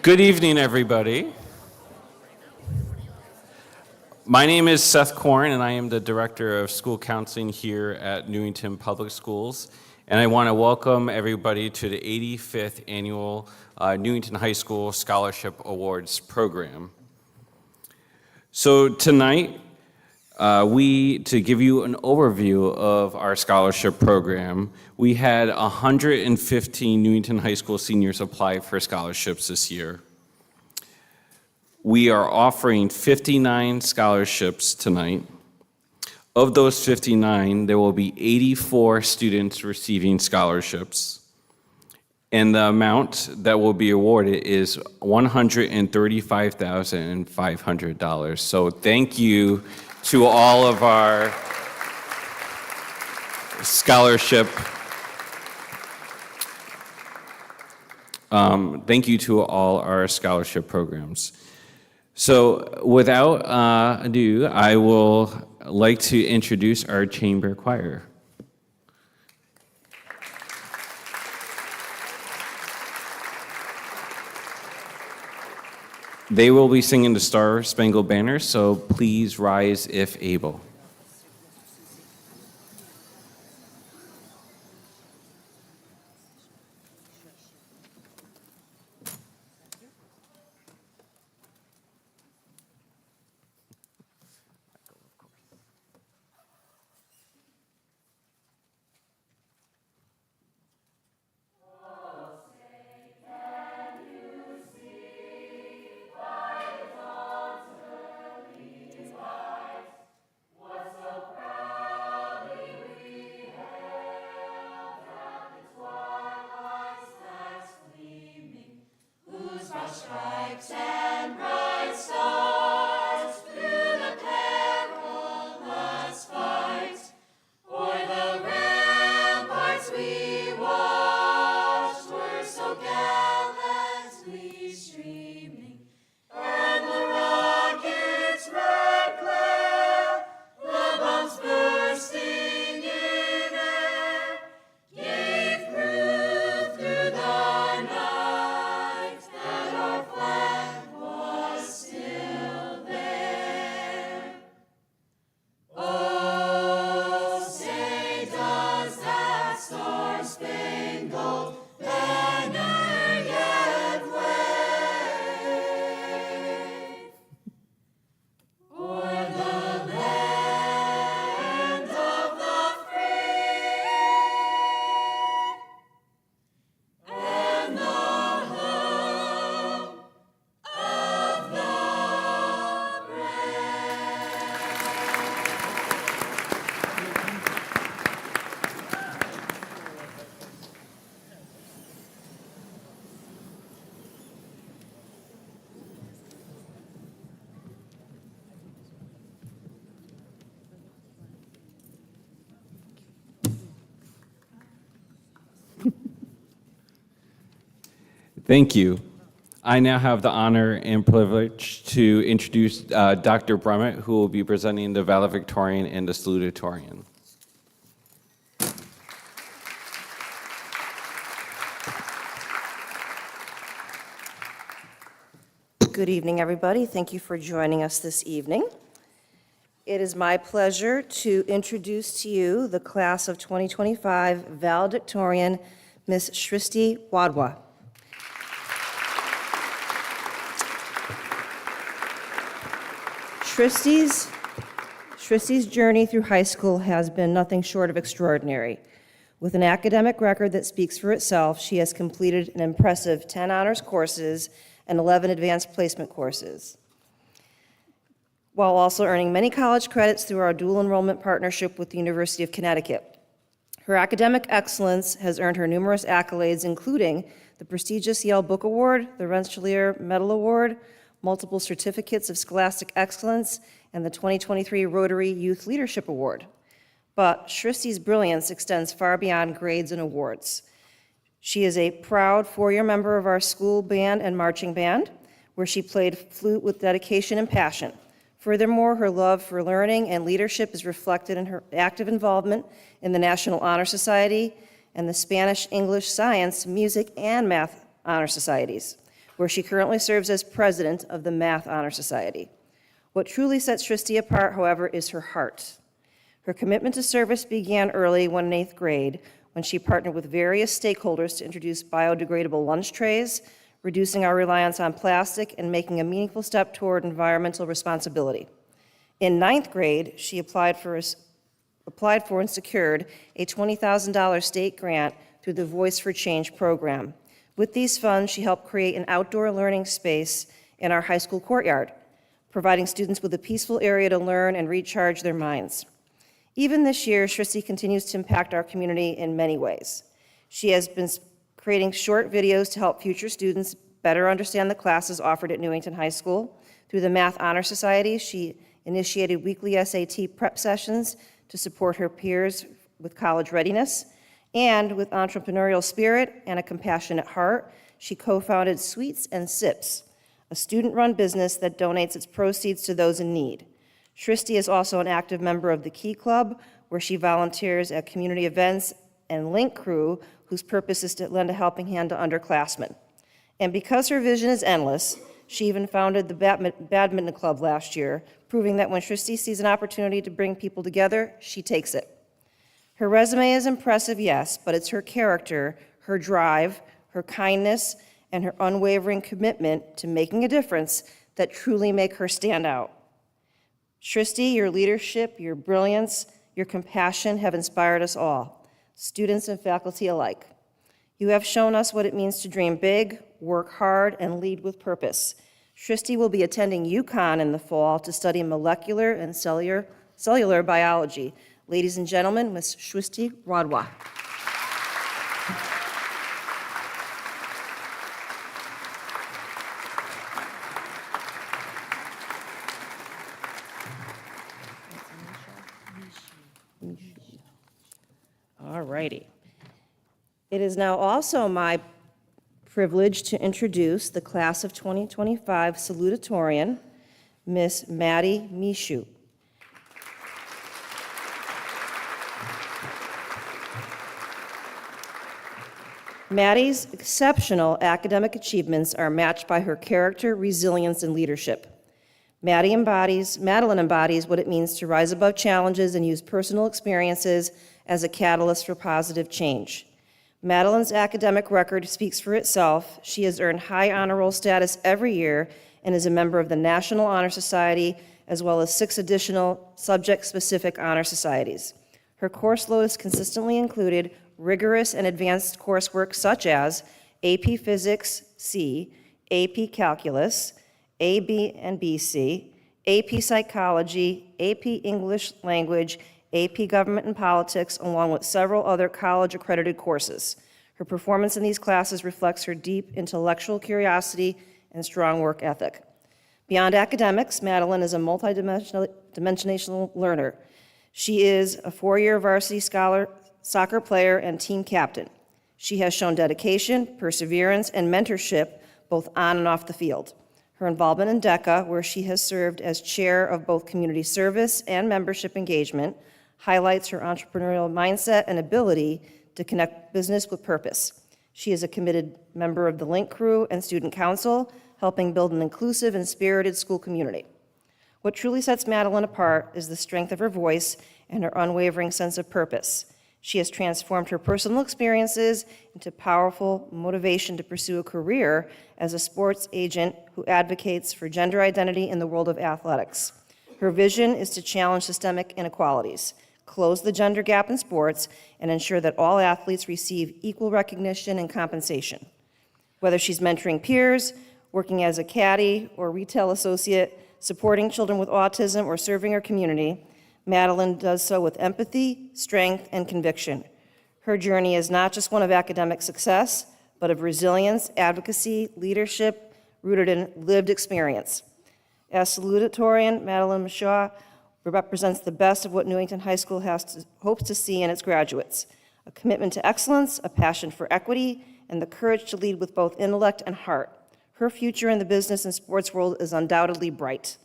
Good evening, everybody. My name is Seth Korn, and I am the Director of School Counseling here at Newington Public Schools. And I want to welcome everybody to the 85th Annual Newington High School Scholarship Awards Program. So tonight, to give you an overview of our scholarship program, we had 115 Newington High School seniors apply for scholarships this year. We are offering 59 scholarships tonight. Of those 59, there will be 84 students receiving scholarships. And the amount that will be awarded is $135,500. So thank you to all of our scholarship. Thank you to all our scholarship programs. So without ado, I will like to introduce our chamber choir. They will be singing the Star Spangled Banner, so please rise if able. Thank you. I now have the honor and privilege to introduce Dr. Brummett, who will be presenting the Valedictorian and the Salutatorian. Good evening, everybody. Thank you for joining us this evening. It is my pleasure to introduce to you the class of 2025 Valedictorian, Ms. Shristi Wadhwa. Shristi's journey through high school has been nothing short of extraordinary. With an academic record that speaks for itself, she has completed an impressive 10 honors courses and 11 advanced placement courses, while also earning many college credits through our dual enrollment partnership with the University of Connecticut. Her academic excellence has earned her numerous accolades, including the prestigious Yale Book Award, the Rensselaer Medal Award, multiple certificates of scholastic excellence, and the 2023 Rotary Youth Leadership Award. But Shristi's brilliance extends far beyond grades and awards. She is a proud four-year member of our school band and marching band, where she played flute with dedication and passion. Furthermore, her love for learning and leadership is reflected in her active involvement in the National Honor Society and the Spanish, English, Science, Music, and Math Honor Societies. where she currently serves as president of the Math Honor Society. What truly sets Shristi apart, however, is her heart. Her commitment to service began early when in 8th grade, when she partnered with various stakeholders to introduce biodegradable lunch trays, reducing our reliance on plastic, and making a meaningful step toward environmental responsibility. In 9th grade, she applied for and secured a $20,000 state grant through the Voice for Change program. With these funds, she helped create an outdoor learning space in our high school courtyard, providing students with a peaceful area to learn and recharge their minds. Even this year, Shristi continues to impact our community in many ways. She has been creating short videos to help future students better understand the classes offered at Newington High School. Through the Math Honor Society, she initiated weekly SAT prep sessions to support her peers with college readiness. And with entrepreneurial spirit and a compassionate heart, she co-founded Sweets and Sips, a student-run business that donates its proceeds to those in need. Shristi is also an active member of the Key Club, where she volunteers at community events, and Link Crew, whose purpose is to lend a helping hand to underclassmen. And because her vision is endless, she even founded the badminton club last year, proving that when Shristi sees an opportunity to bring people together, she takes it. Her resume is impressive, yes, but it's her character, her drive, her kindness, and her unwavering commitment to making a difference that truly make her stand out. Shristi, your leadership, your brilliance, your compassion have inspired us all, students and faculty alike. You have shown us what it means to dream big, work hard, and lead with purpose. Shristi will be attending UConn in the fall to study molecular and cellular biology. Ladies and gentlemen, Ms. Shristi Radwa. All righty. It is now also my privilege to introduce the class of 2025 salutatorian, Miss Maddie Mishu. Maddie's exceptional academic achievements are matched by her character, resilience, and leadership. Madeline embodies what it means to rise above challenges and use personal experiences as a catalyst for positive change. Madeline's academic record speaks for itself. She has earned high honor roll status every year and is a member of the National Honor Society, as well as 6 additional subject-specific honor societies. Her course load is consistently included rigorous and advanced coursework such as AP Physics C, AP Calculus, AB and BC, AP Psychology, AP English Language, AP Government and Politics, along with several other college-accredited courses. Her performance in these classes reflects her deep intellectual curiosity and strong work ethic. Beyond academics, Madeline is a multidimensional learner. She is a 4-year varsity soccer player and team captain. She has shown dedication, perseverance, and mentorship both on and off the field. Her involvement in DECA, where she has served as chair of both community service and membership engagement, highlights her entrepreneurial mindset and ability to connect business with purpose. She is a committed member of the Link Crew and Student Council, helping build an inclusive and spirited school community. What truly sets Madeline apart is the strength of her voice and her unwavering sense of purpose. She has transformed her personal experiences into powerful motivation to pursue a career as a sports agent who advocates for gender identity in the world of athletics. Her vision is to challenge systemic inequalities, close the gender gap in sports, and ensure that all athletes receive equal recognition and compensation. Whether she's mentoring peers, working as a caddy or retail associate, supporting children with autism, or serving her community, Madeline does so with empathy, strength, and conviction. Her journey is not just one of academic success, but of resilience, advocacy, leadership, rooted in lived experience. As salutatorian, Madeline Mishu represents the best of what Newington High School hopes to see in its graduates: a commitment to excellence, a passion for equity, and the courage to lead with both intellect and heart. Her future in the business and sports world is undoubtedly bright,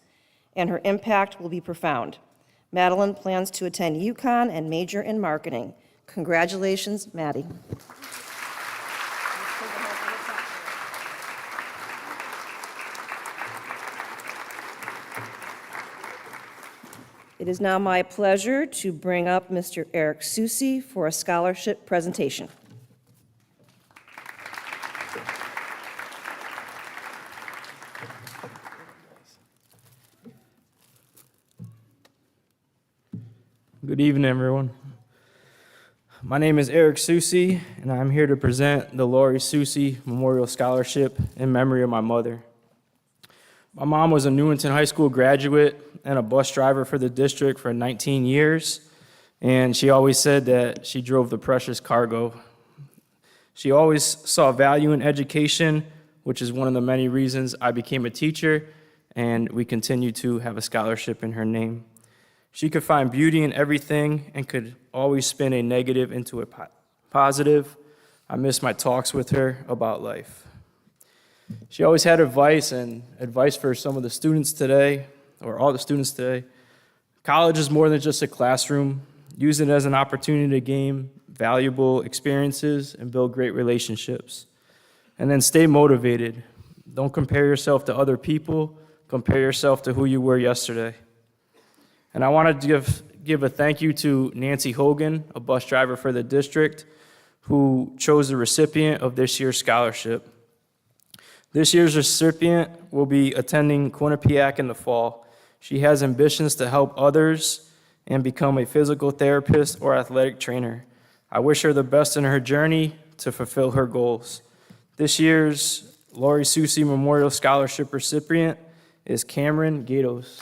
and her impact will be profound. Madeline plans to attend UConn and major in marketing. Congratulations, Maddie. It is now my pleasure to bring up Mr. Eric Susi for a scholarship presentation. Good evening, everyone. My name is Eric Susi, and I'm here to present the Lori Susi Memorial Scholarship in memory of my mother. My mom was a Newington High School graduate and a bus driver for the district for 19 years, and she always said that she drove the precious cargo. She always saw value in education, which is one of the many reasons I became a teacher, and we continue to have a scholarship in her name. She could find beauty in everything and could always spin a negative into a positive. I miss my talks with her about life. She always had advice for some of the students today, or all the students today. College is more than just a classroom. Use it as an opportunity to gain valuable experiences and build great relationships. And then stay motivated. Don't compare yourself to other people. Compare yourself to who you were yesterday. And I wanted to give a thank you to Nancy Hogan, a bus driver for the district, who chose the recipient of this year's scholarship. This year's recipient will be attending Quinnipiac in the fall. She has ambitions to help others and become a physical therapist or athletic trainer. I wish her the best in her journey to fulfill her goals. This year's Lori Susi Memorial Scholarship recipient is Cameron Gatos.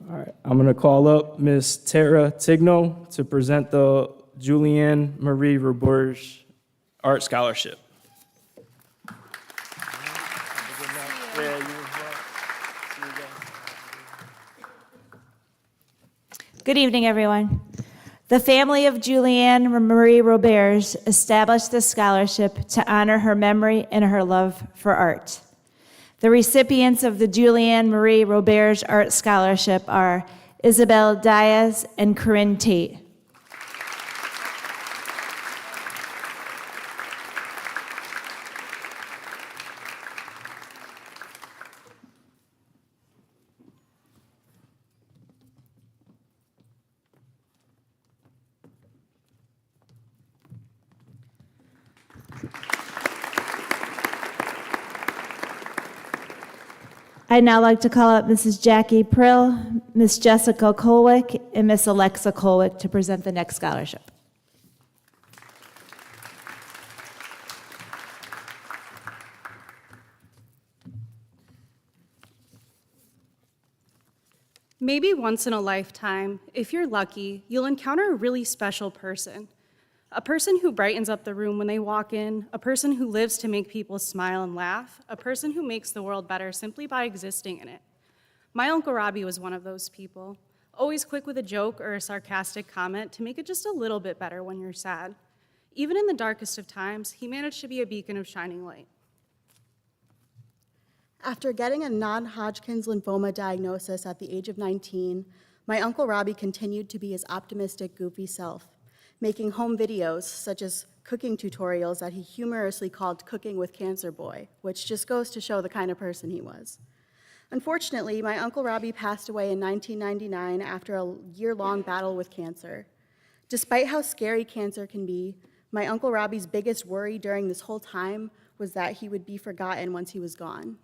All right, I'm going to call up Ms. Tara Tigno to present the Julianne Marie Roberge Art Scholarship. Good evening, everyone. The family of Julianne Marie Roberge established this scholarship to honor her memory and her love for art. The recipients of the Julianne Marie Roberge Art Scholarship are Isabel Diaz and Corinne Tate. I'd now like to call up Mrs. Jackie Prill, Miss Jessica Kolwick, and Miss Alexa Kolwick to present the next scholarship. Maybe once in a lifetime, if you're lucky, you'll encounter a really special person. A person who brightens up the room when they walk in, a person who lives to make people smile and laugh, a person who makes the world better simply by existing in it. My Uncle Robbie was one of those people, always quick with a joke or a sarcastic comment to make it just a little bit better when you're sad. Even in the darkest of times, he managed to be a beacon of shining light. After getting a non-Hodgkin's lymphoma diagnosis at the age of 19, my Uncle Robbie continued to be his optimistic, goofy self, making home videos such as cooking tutorials that he humorously called Cooking with Cancer Boy, which just goes to show the kind of person he was. Unfortunately, my Uncle Robbie passed away in 1999 after a year-long battle with cancer. Despite how scary cancer can be, my Uncle Robbie's biggest worry during this whole time was that he would be forgotten once he was gone.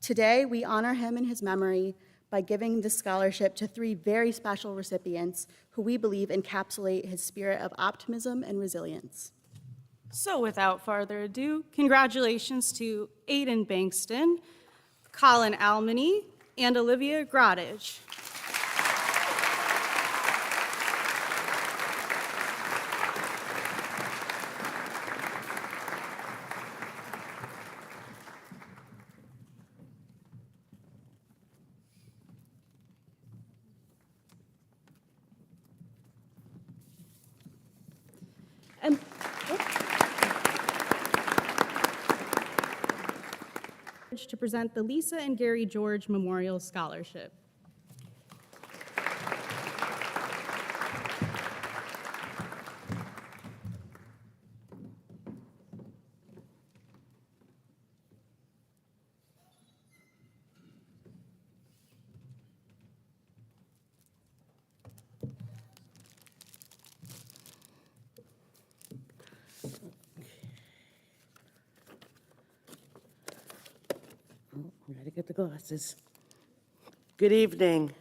Today, we honor him in his memory by giving this scholarship to 3 very special recipients who we believe encapsulate his spirit of optimism and resilience. So without further ado, congratulations to Aiden Bankston, Colin Almany, and Olivia Grodage. And to present the Lisa and Gary George Memorial Scholarship. get the glasses. Good evening.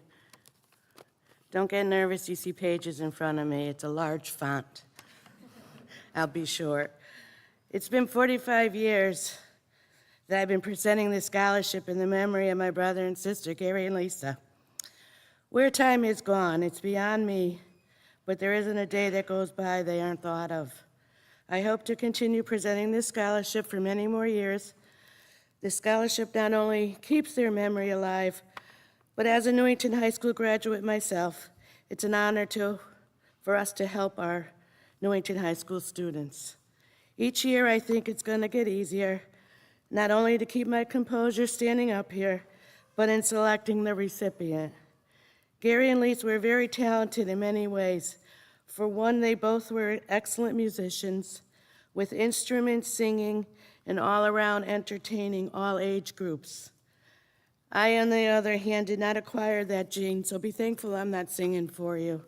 Don't get nervous, you see pages in front of me. It's a large font. I'll be short. It's been 45 years that I've been presenting this scholarship in the memory of my brother and sister, Gary and Lisa. Where time is gone, it's beyond me, but there isn't a day that goes by they aren't thought of. I hope to continue presenting this scholarship for many more years. This scholarship not only keeps their memory alive, but as a Newington High School graduate myself, it's an honor for us to help our Newington High School students. Each year, I think it's going to get easier, not only to keep my composure standing up here, but in selecting the recipient. Gary and Lisa were very talented in many ways. For one, they both were excellent musicians with instruments, singing, and all around entertaining all age groups. I, on the other hand, did not acquire that gene, so be thankful I'm not singing for you.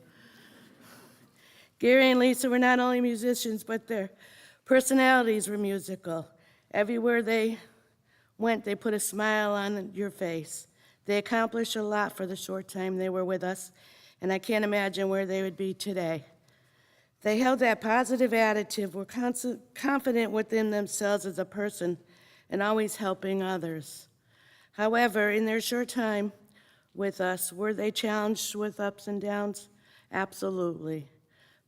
Gary and Lisa were not only musicians, but their personalities were musical. Everywhere they went, they put a smile on your face. They accomplished a lot for the short time they were with us, and I can't imagine where they would be today. They held that positive attitude, were confident within themselves as a person, and always helping others. However, in their short time with us, were they challenged with ups and downs? Absolutely.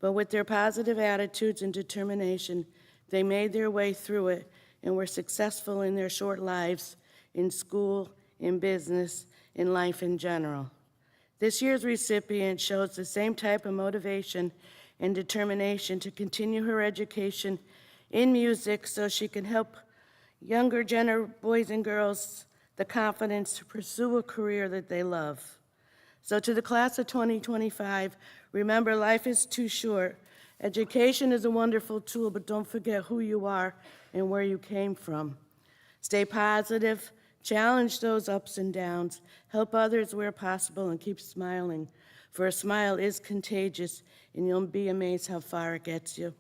But with their positive attitudes and determination, they made their way through it and were successful in their short lives, in school, in business, in life in general. This year's recipient shows the same type of motivation and determination to continue her education in music so she can help younger boys and girls the confidence to pursue a career that they love. So to the class of 2025, remember, life is too short. Education is a wonderful tool, but don't forget who you are and where you came from. Stay positive, challenge those ups and downs, help others where possible, and keep smiling. For a smile is contagious, and you'll be amazed how far it gets you.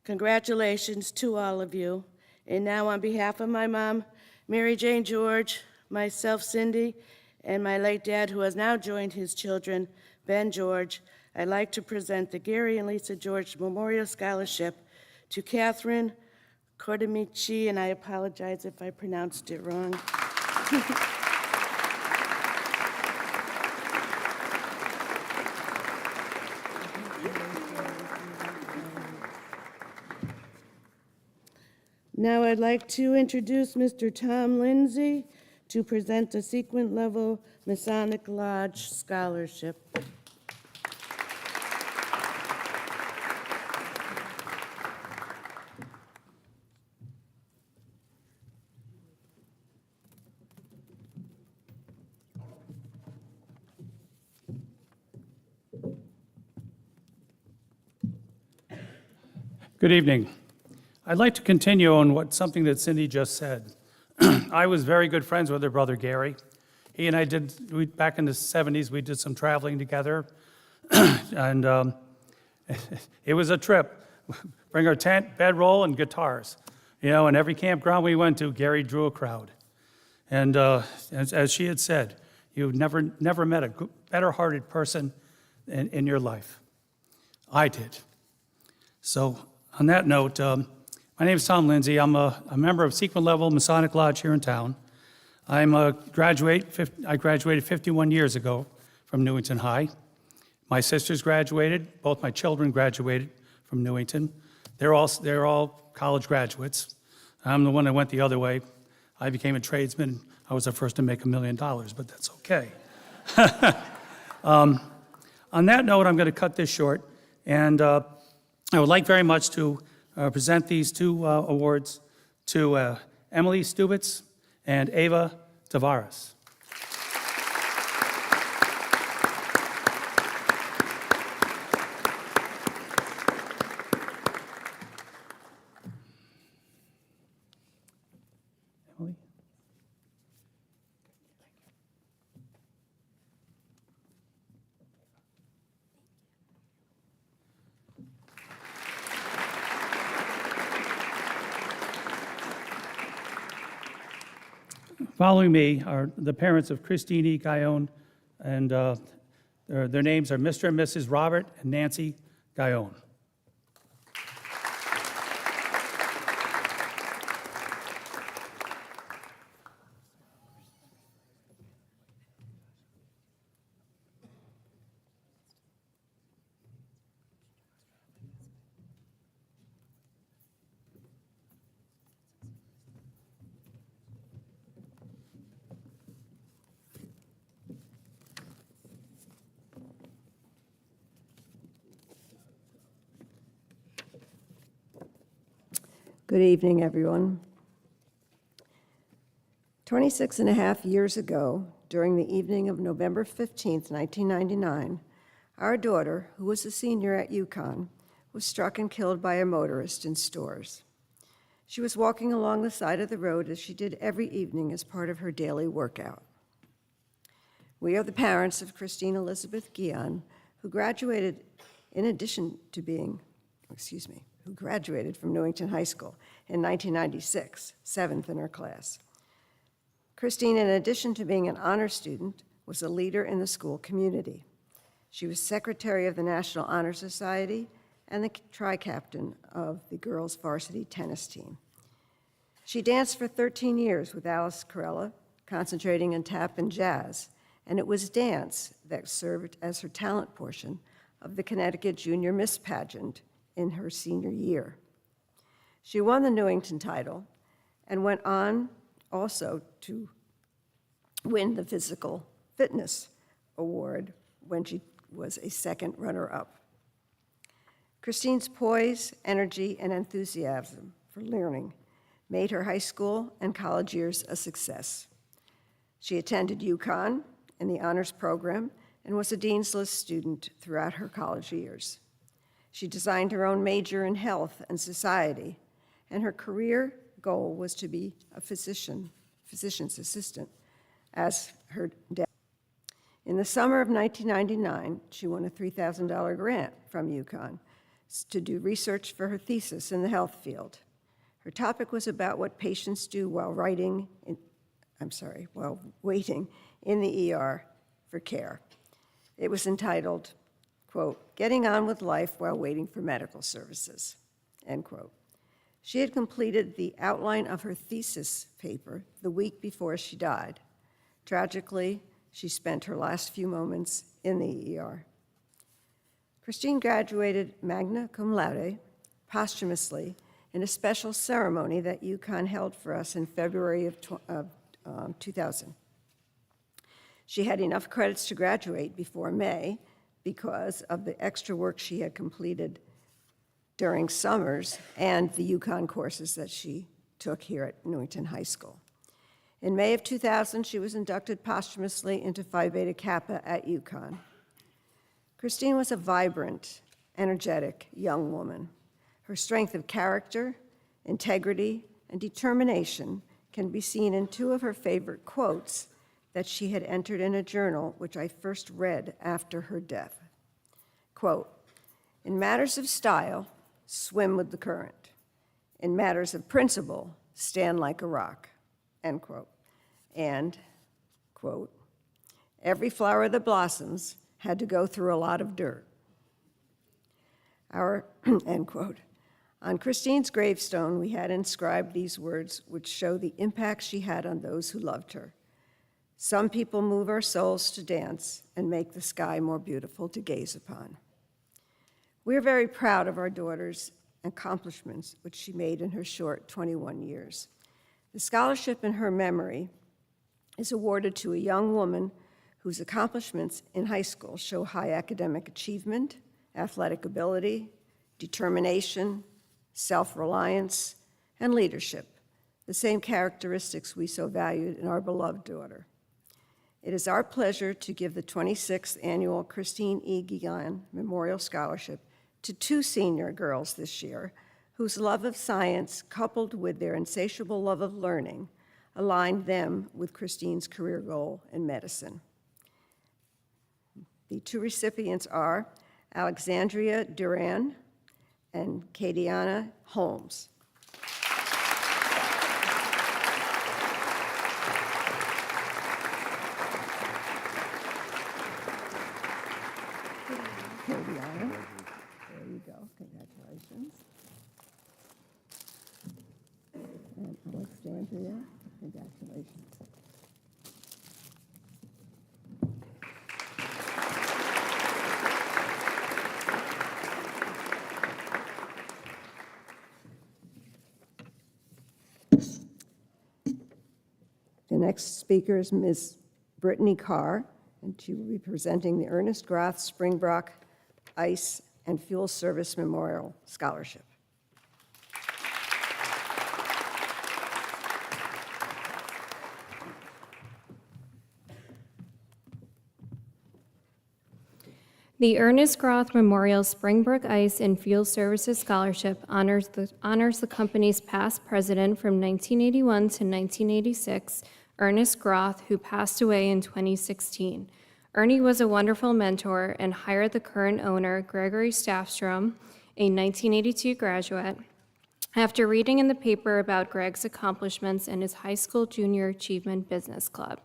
Congratulations to all of you. And now on behalf of my mom, Mary Jane George, myself, Cindy, and my late dad, who has now joined his children, Ben George, I'd like to present the Gary and Lisa George Memorial Scholarship to Catherine Cordamici, and I apologize if I pronounced it wrong. Now I'd like to introduce Mr. Tom Lindsay to present the Sequent Level Masonic Lodge Scholarship. Good evening. I'd like to continue on something that Cindy just said. I was very good friends with her brother Gary. He and I back in the 70s, we did some traveling together. And it was a trip. Bring our tent, bedroll, and guitars. You know, and every campground we went to, Gary drew a crowd. And as she had said, you've never met a better-hearted person in your life. I did. So on that note, my name is Tom Lindsay. I'm a member of Sequent Level Masonic Lodge here in town. I graduated 51 years ago from Newington High. My sisters graduated. Both my children graduated from Newington. They're all college graduates. I'm the one that went the other way. I became a tradesman. I was the first to make $1 million, but that's okay. On that note, I'm going to cut this short, and I would like very much to present these two awards to Emily Stubitz and Ava Tavares. Emily? Following me are the parents of Christine E. Guyon, and their names are Mr. and Mrs. Robert and Nancy Guyon. Good evening, everyone. 26 and a half years ago, during the evening of November 15th, 1999, our daughter, who was a senior at UConn, was struck and killed by a motorist in Stores. She was walking along the side of the road as she did every evening as part of her daily workout. We are the parents of Christine Elizabeth Guyon, who graduated from Newington High School in 1996, 7th in her class. Christine, in addition to being an honor student, was a leader in the school community. She was secretary of the National Honor Society and the tri-captain of the girls' varsity tennis team. She danced for 13 years with Alice Corella, concentrating in tap and jazz, and it was dance that served as her talent portion of the Connecticut Junior Miss Pageant in her senior year. She won the Newington title and went on also to win the Physical Fitness Award when she was a second runner-up. Christine's poise, energy, and enthusiasm for learning made her high school and college years a success. She attended UConn in the honors program and was a Dean's List student throughout her college years. She designed her own major in health and society, and her career goal was to be a physician's assistant, as her dad. In the summer of 1999, she won a $3,000 grant from UConn to do research for her thesis in the health field. Her topic was about what patients do while waiting in the ER for care. It was entitled, quote, "Getting on with life while waiting for medical services," end quote. She had completed the outline of her thesis paper the week before she died. Tragically, she spent her last few moments in the ER. Christine graduated magna cum laude posthumously in a special ceremony that UConn held for us in February of 2000. She had enough credits to graduate before May because of the extra work she had completed during summers and the UConn courses that she took here at Newington High School. In May of 2000, she was inducted posthumously into Phi Beta Kappa at UConn. Christine was a vibrant, energetic young woman. Her strength of character, integrity, and determination can be seen in two of her favorite quotes that she had entered in a journal, which I first read after her death. Quote, "In matters of style, swim with the current. In matters of principle, stand like a rock," end quote. And, quote, "Every flower that blossoms had to go through a lot of dirt." End quote. On Christine's gravestone, we had inscribed these words, which show the impact she had on those who loved her. "Some people move our souls to dance and make the sky more beautiful to gaze upon." We're very proud of our daughter's accomplishments, which she made in her short 21 years. The scholarship in her memory is awarded to a young woman whose accomplishments in high school show high academic achievement, athletic ability, determination, self-reliance, and leadership, the same characteristics we so valued in our beloved daughter. It is our pleasure to give the 26th Annual Christine E. Guyon Memorial Scholarship to two senior girls this year whose love of science, coupled with their insatiable love of learning, aligned them with Christine's career goal in medicine. The two recipients are Alexandria Duran and Kadiana Holmes. Yeah, congratulations. The next speaker is Ms. Brittany Carr, and she will be presenting the Ernest Groth Springbrook Ice and Fuel Service Memorial Scholarship. The Ernest Groth Memorial Springbrook Ice and Fuel Services Scholarship honors the company's past president from 1981 to 1986, Ernest Groth, who passed away in 2016. Ernie was a wonderful mentor and hired the current owner, Gregory Staffstrom, a 1982 graduate. After reading in the paper about Greg's accomplishments in his high school junior achievement business club.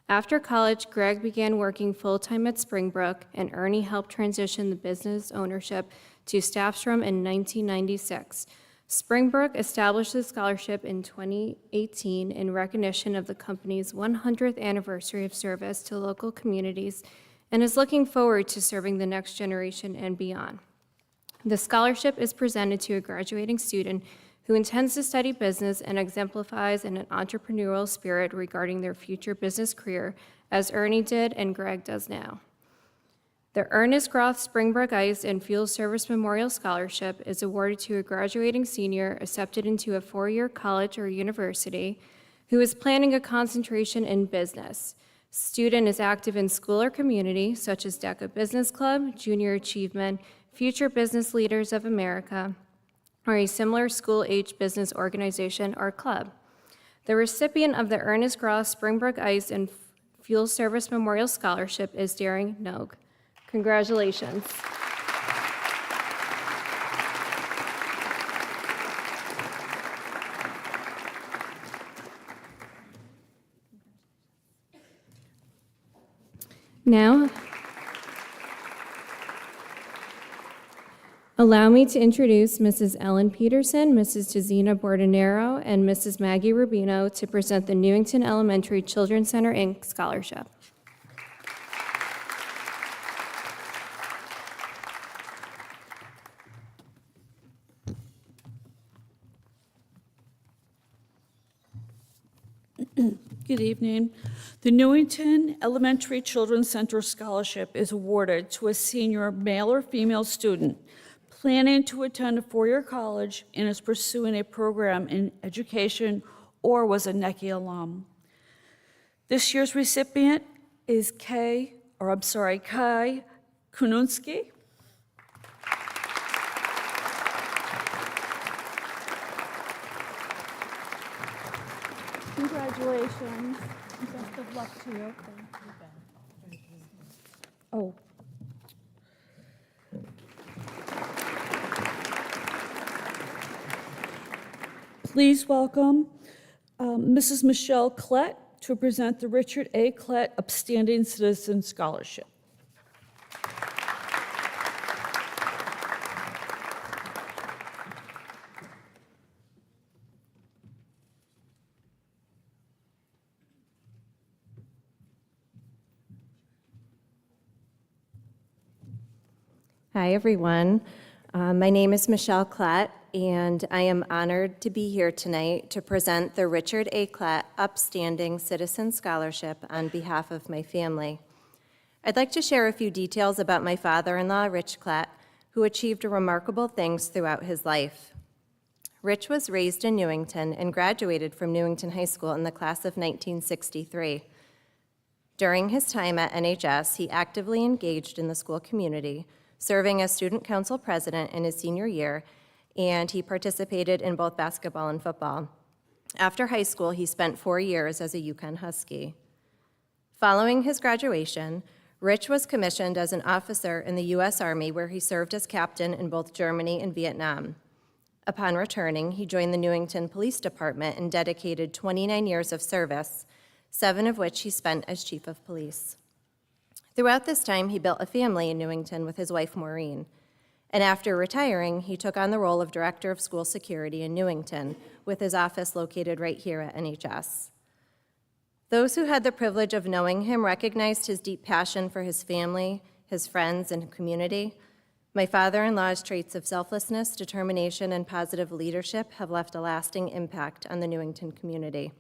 After college, Greg began working full-time at Springbrook, and Ernie helped transition the business ownership to Staffstrom in 1996. Springbrook established the scholarship in 2018 in recognition of the company's 100th anniversary of service to local communities and is looking forward to serving the next generation and beyond. The scholarship is presented to a graduating student who intends to study business and exemplifies an entrepreneurial spirit regarding their future business career, as Ernie did and Greg does now. The Ernest Groth Springbrook Ice and Fuel Service Memorial Scholarship is awarded to a graduating senior accepted into a four-year college or university who is planning a concentration in business. Student is active in school or community, such as DECA Business Club, Junior Achievement, Future Business Leaders of America, or a similar school-age business organization or club. The recipient of the Ernest Groth Springbrook Ice and Fuel Service Memorial Scholarship is Daring Nogue. Congratulations. Now, allow me to introduce Mrs. Ellen Peterson, Mrs. Tazina Bordenero, and Mrs. Maggie Rubino to present the Newington Elementary Children's Center, Inc. Scholarship. Good evening. The Newington Elementary Children's Center Scholarship is awarded to a senior male or female student planning to attend a four-year college and is pursuing a program in education or was a NECI alum. This year's recipient is Kai Kununski. Congratulations. Best of luck to you. Oh. Please welcome Mrs. Michelle Klett to present the Richard A. Klett Upstanding Citizen Scholarship. Hi, everyone. My name is Michelle Klett, and I am honored to be here tonight to present the Richard A. Klett Upstanding Citizen Scholarship on behalf of my family. I'd like to share a few details about my father-in-law, Rich Klett, who achieved remarkable things throughout his life. Rich was raised in Newington and graduated from Newington High School in the class of 1963. During his time at NHS, he actively engaged in the school community, serving as student council president in his senior year, and he participated in both basketball and football. After high school, he spent 4 years as a Yukon Husky. Following his graduation, Rich was commissioned as an officer in the U.S. Army, where he served as captain in both Germany and Vietnam. Upon returning, he joined the Newington Police Department and dedicated 29 years of service, 7 of which he spent as chief of police. Throughout this time, he built a family in Newington with his wife, Maureen. And after retiring, he took on the role of Director of School Security in Newington, with his office located right here at NHS. Those who had the privilege of knowing him recognized his deep passion for his family, his friends, and community. My father-in-law's traits of selflessness, determination, and positive leadership have left a lasting impact on the Newington community.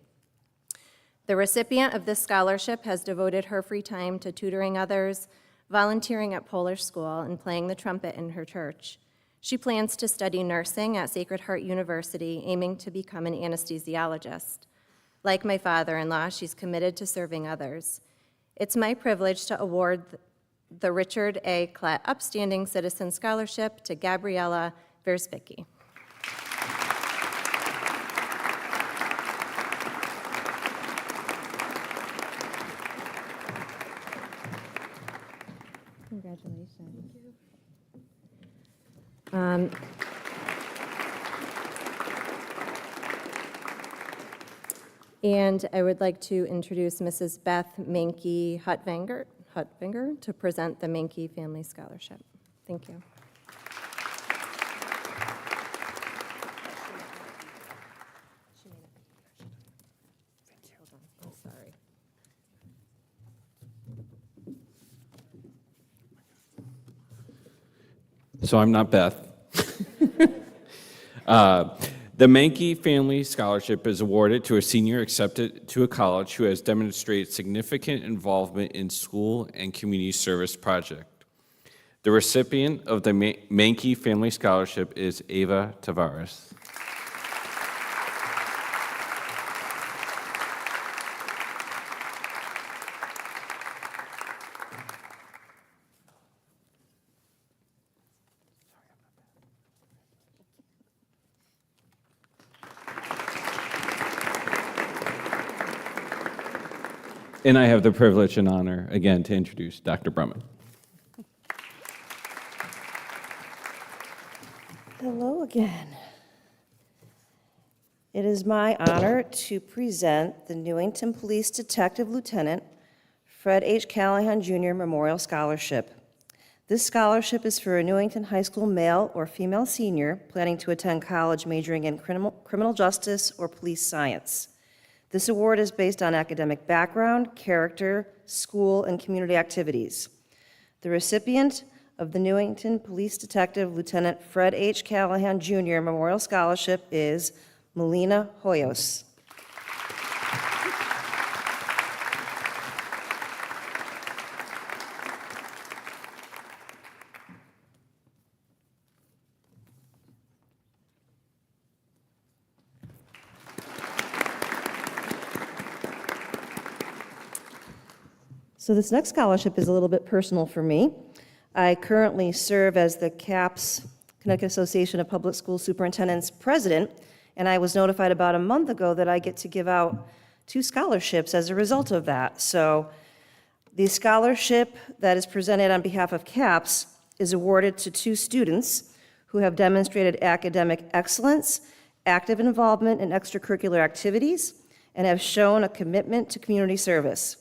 The recipient of this scholarship has devoted her free time to tutoring others, volunteering at Polish school, and playing the trumpet in her church. She plans to study nursing at Sacred Heart University, aiming to become an anesthesiologist. Like my father-in-law, she's committed to serving others. It's my privilege to award the Richard A. Klett Upstanding Citizen Scholarship to Gabriella Versvicki. Congratulations. And I would like to introduce Mrs. Beth Mankey Hutvinger to present the Mankey Family Scholarship. Thank you. I'm sorry. So I'm not Beth. The Mankey Family Scholarship is awarded to a senior accepted to a college who has demonstrated significant involvement in school and community service project. The recipient of the Mankey Family Scholarship is Ava Tavares. And I have the privilege and honor, again, to introduce Dr. Brumman. Hello again. It is my honor to present the Newington Police Detective Lieutenant Fred H. Callahan Jr. Memorial Scholarship. This scholarship is for a Newington High School male or female senior planning to attend college majoring in criminal justice or police science. This award is based on academic background, character, school, and community activities. The recipient of the Newington Police Detective Lieutenant Fred H. Callahan Jr. Memorial Scholarship is Melina Hoyos. So this next scholarship is a little bit personal for me. I currently serve as the CAPS, Connecticut Association of Public School Superintendents president, and I was notified about a month ago that I get to give out 2 scholarships as a result of that. So the scholarship that is presented on behalf of CAPS is awarded to 2 students who have demonstrated academic excellence, active involvement in extracurricular activities, and have shown a commitment to community service.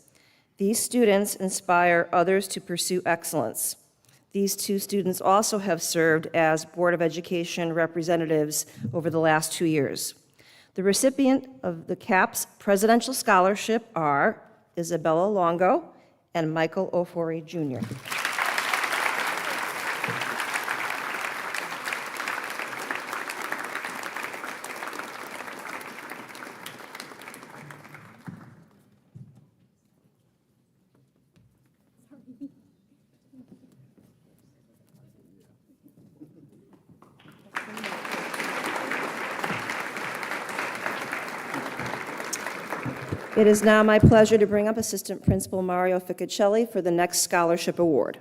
These students inspire others to pursue excellence. These 2 students also have served as Board of Education representatives over the last 2 years. The recipient of the CAPS Presidential Scholarship are Isabella Longo and Michael Ofori Jr. It is now my pleasure to bring up Assistant Principal Mario Ficcicelli for the next scholarship award.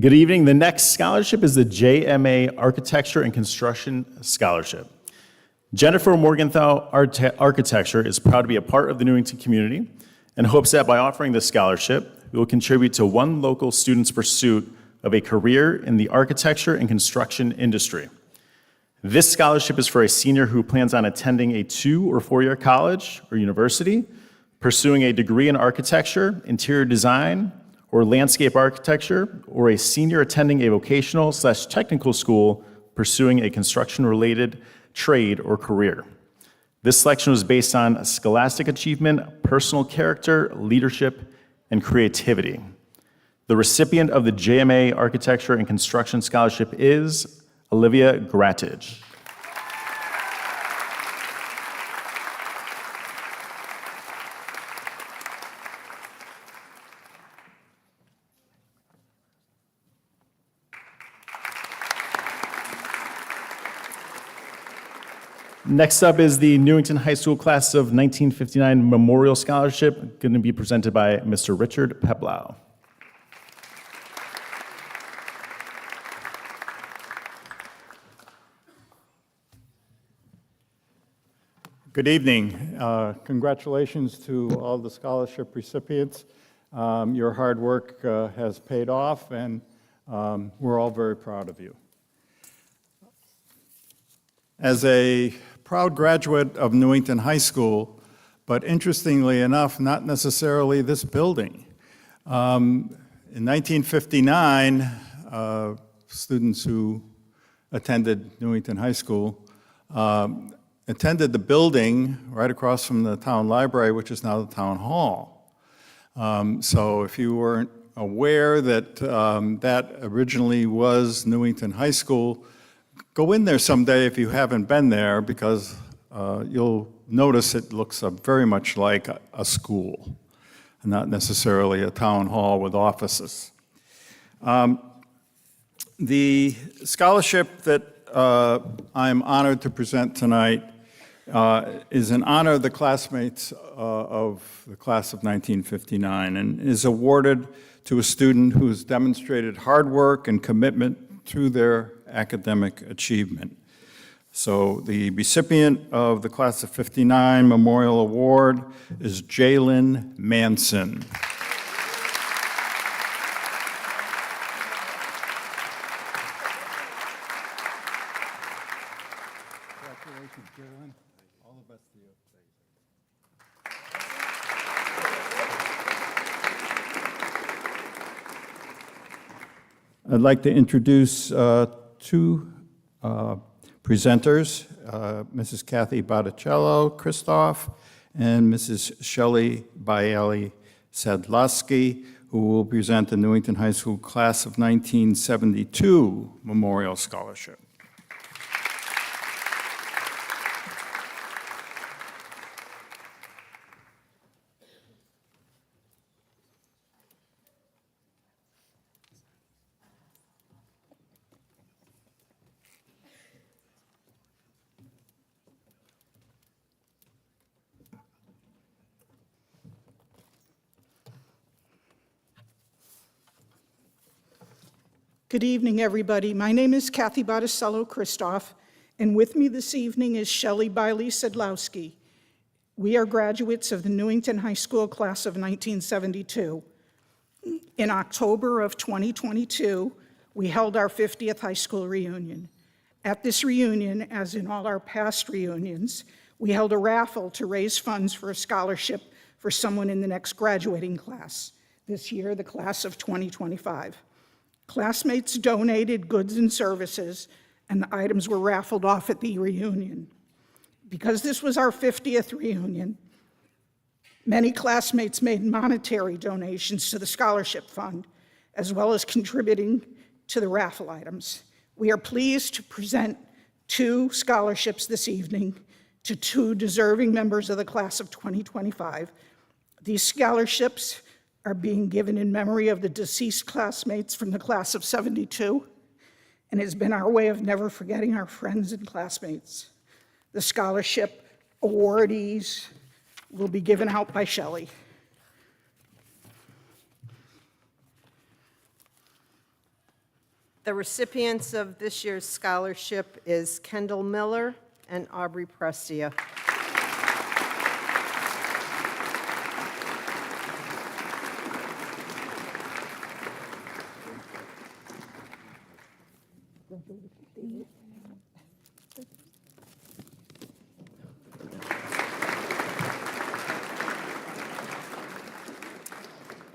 Good evening. The next scholarship is the JMA Architecture and Construction Scholarship. Jennifer Morgenthau Architecture is proud to be a part of the Newington community and hopes that by offering this scholarship, we will contribute to one local student's pursuit of a career in the architecture and construction industry. This scholarship is for a senior who plans on attending a 2- or 4-year college or university, pursuing a degree in architecture, interior design, or landscape architecture, or a senior attending a vocational/technical school pursuing a construction-related trade or career. This selection was based on scholastic achievement, personal character, leadership, and creativity. The recipient of the JMA Architecture and Construction Scholarship is Olivia Grattage. Next up is the Newington High School Class of 1959 Memorial Scholarship, going to be presented by Mr. Richard Peplau. Good evening. Congratulations to all the scholarship recipients. Your hard work has paid off, and we're all very proud of you. As a proud graduate of Newington High School, but interestingly enough, not necessarily this building. In 1959, students who attended Newington High School attended the building right across from the town library, which is now the town hall. So if you weren't aware that that originally was Newington High School, go in there someday if you haven't been there, because you'll notice it looks very much like a school, not necessarily a town hall with offices. The scholarship that I'm honored to present tonight is in honor of the classmates of the class of 1959, and is awarded to a student who has demonstrated hard work and commitment through their academic achievement. So the recipient of the Class of 59 Memorial Award is Jalen Manson. Congratulations, Jalen. All the best to you. I'd like to introduce two presenters, Mrs. Kathy Botticello-Christoph and Mrs. Shelley Bailey-Sadlowski, who will present the Newington High School Class of 1972 Memorial Scholarship. Good evening, everybody. My name is Kathy Botticello-Christoph, and with me this evening is Shelley Bailey-Sadlowski. We are graduates of the Newington High School Class of 1972. In October of 2022, we held our 50th high school reunion. At this reunion, as in all our past reunions, we held a raffle to raise funds for a scholarship for someone in the next graduating class, this year the class of 2025. Classmates donated goods and services, and the items were raffled off at the reunion. Because this was our 50th reunion, many classmates made monetary donations to the scholarship fund, as well as contributing to the raffle items. We are pleased to present 2 scholarships this evening to 2 deserving members of the class of 2025. These scholarships are being given in memory of the deceased classmates from the class of 72, and has been our way of never forgetting our friends and classmates. The scholarship awardees will be given out by Shelley. The recipients of this year's scholarship is Kendall Miller and Aubrey Prestia.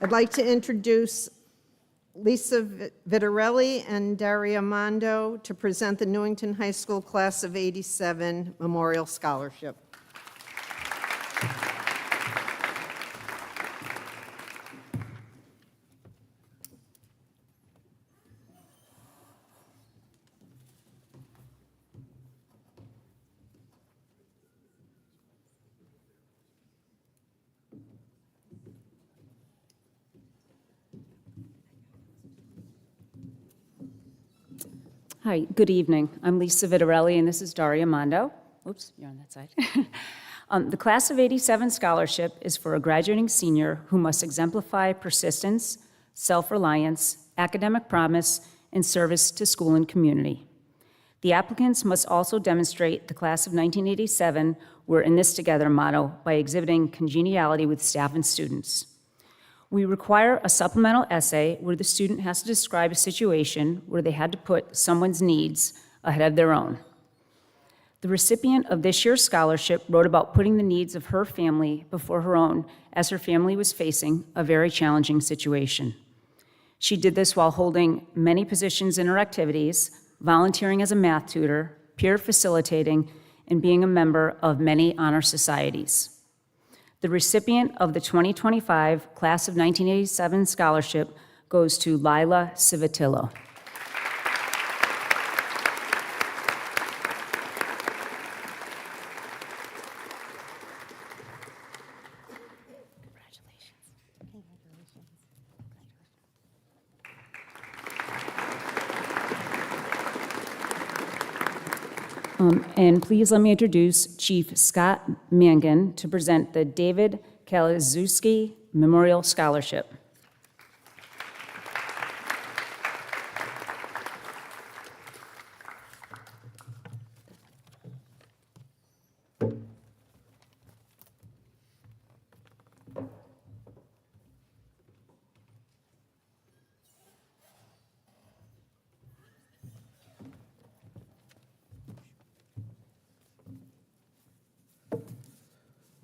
I'd like to introduce Lisa Vitarelli and Daria Mondo to present the Newington High School Class of '87 Memorial Scholarship. Hi, good evening. I'm Lisa Vitarelli, and this is Daria Mondo. Oops, you're on that side. The Class of '87 scholarship is for a graduating senior who must exemplify persistence, self-reliance, academic promise, and service to school and community. The applicants must also demonstrate the Class of 1987 "We're in this together" motto by exhibiting congeniality with staff and students. We require a supplemental essay where the student has to describe a situation where they had to put someone's needs ahead of their own. The recipient of this year's scholarship wrote about putting the needs of her family before her own as her family was facing a very challenging situation. She did this while holding many positions in her activities, volunteering as a math tutor, peer facilitating, and being a member of many honor societies. The recipient of the 2025 Class of 1987 scholarship goes to Lila Civitillo. And please let me introduce Chief Scott Mangan to present the David Kalazewski Memorial Scholarship.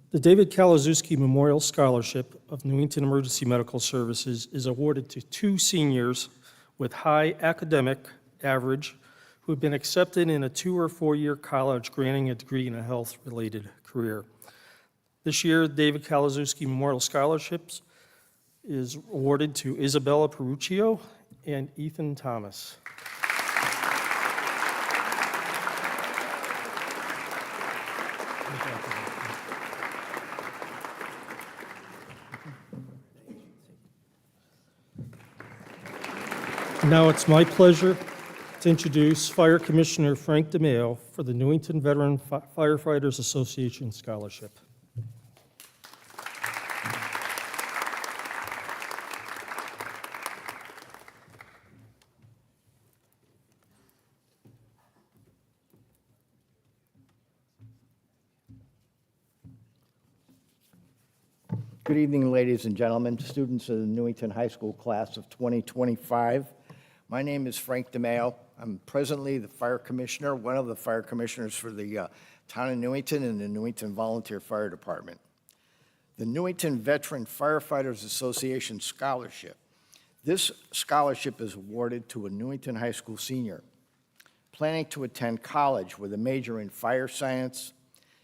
The David Kalazewski Memorial Scholarship of Newington Emergency Medical Services is awarded to 2 seniors with high academic average who have been accepted in a 2- or 4-year college granting a degree in a health-related career. This year, David Kalazewski Memorial Scholarships is awarded to Isabella Peruccio and Ethan Thomas. Now it's my pleasure to introduce Fire Commissioner Frank DeMeo for the Newington Veteran Firefighters Association Scholarship. Good evening, ladies and gentlemen, students of the Newington High School class of 2025. My name is Frank DeMeo. I'm presently the fire commissioner, one of the fire commissioners for the town of Newington and the Newington Volunteer Fire Department. The Newington Veteran Firefighters Association Scholarship. This scholarship is awarded to a Newington High School senior planning to attend college with a major in fire science,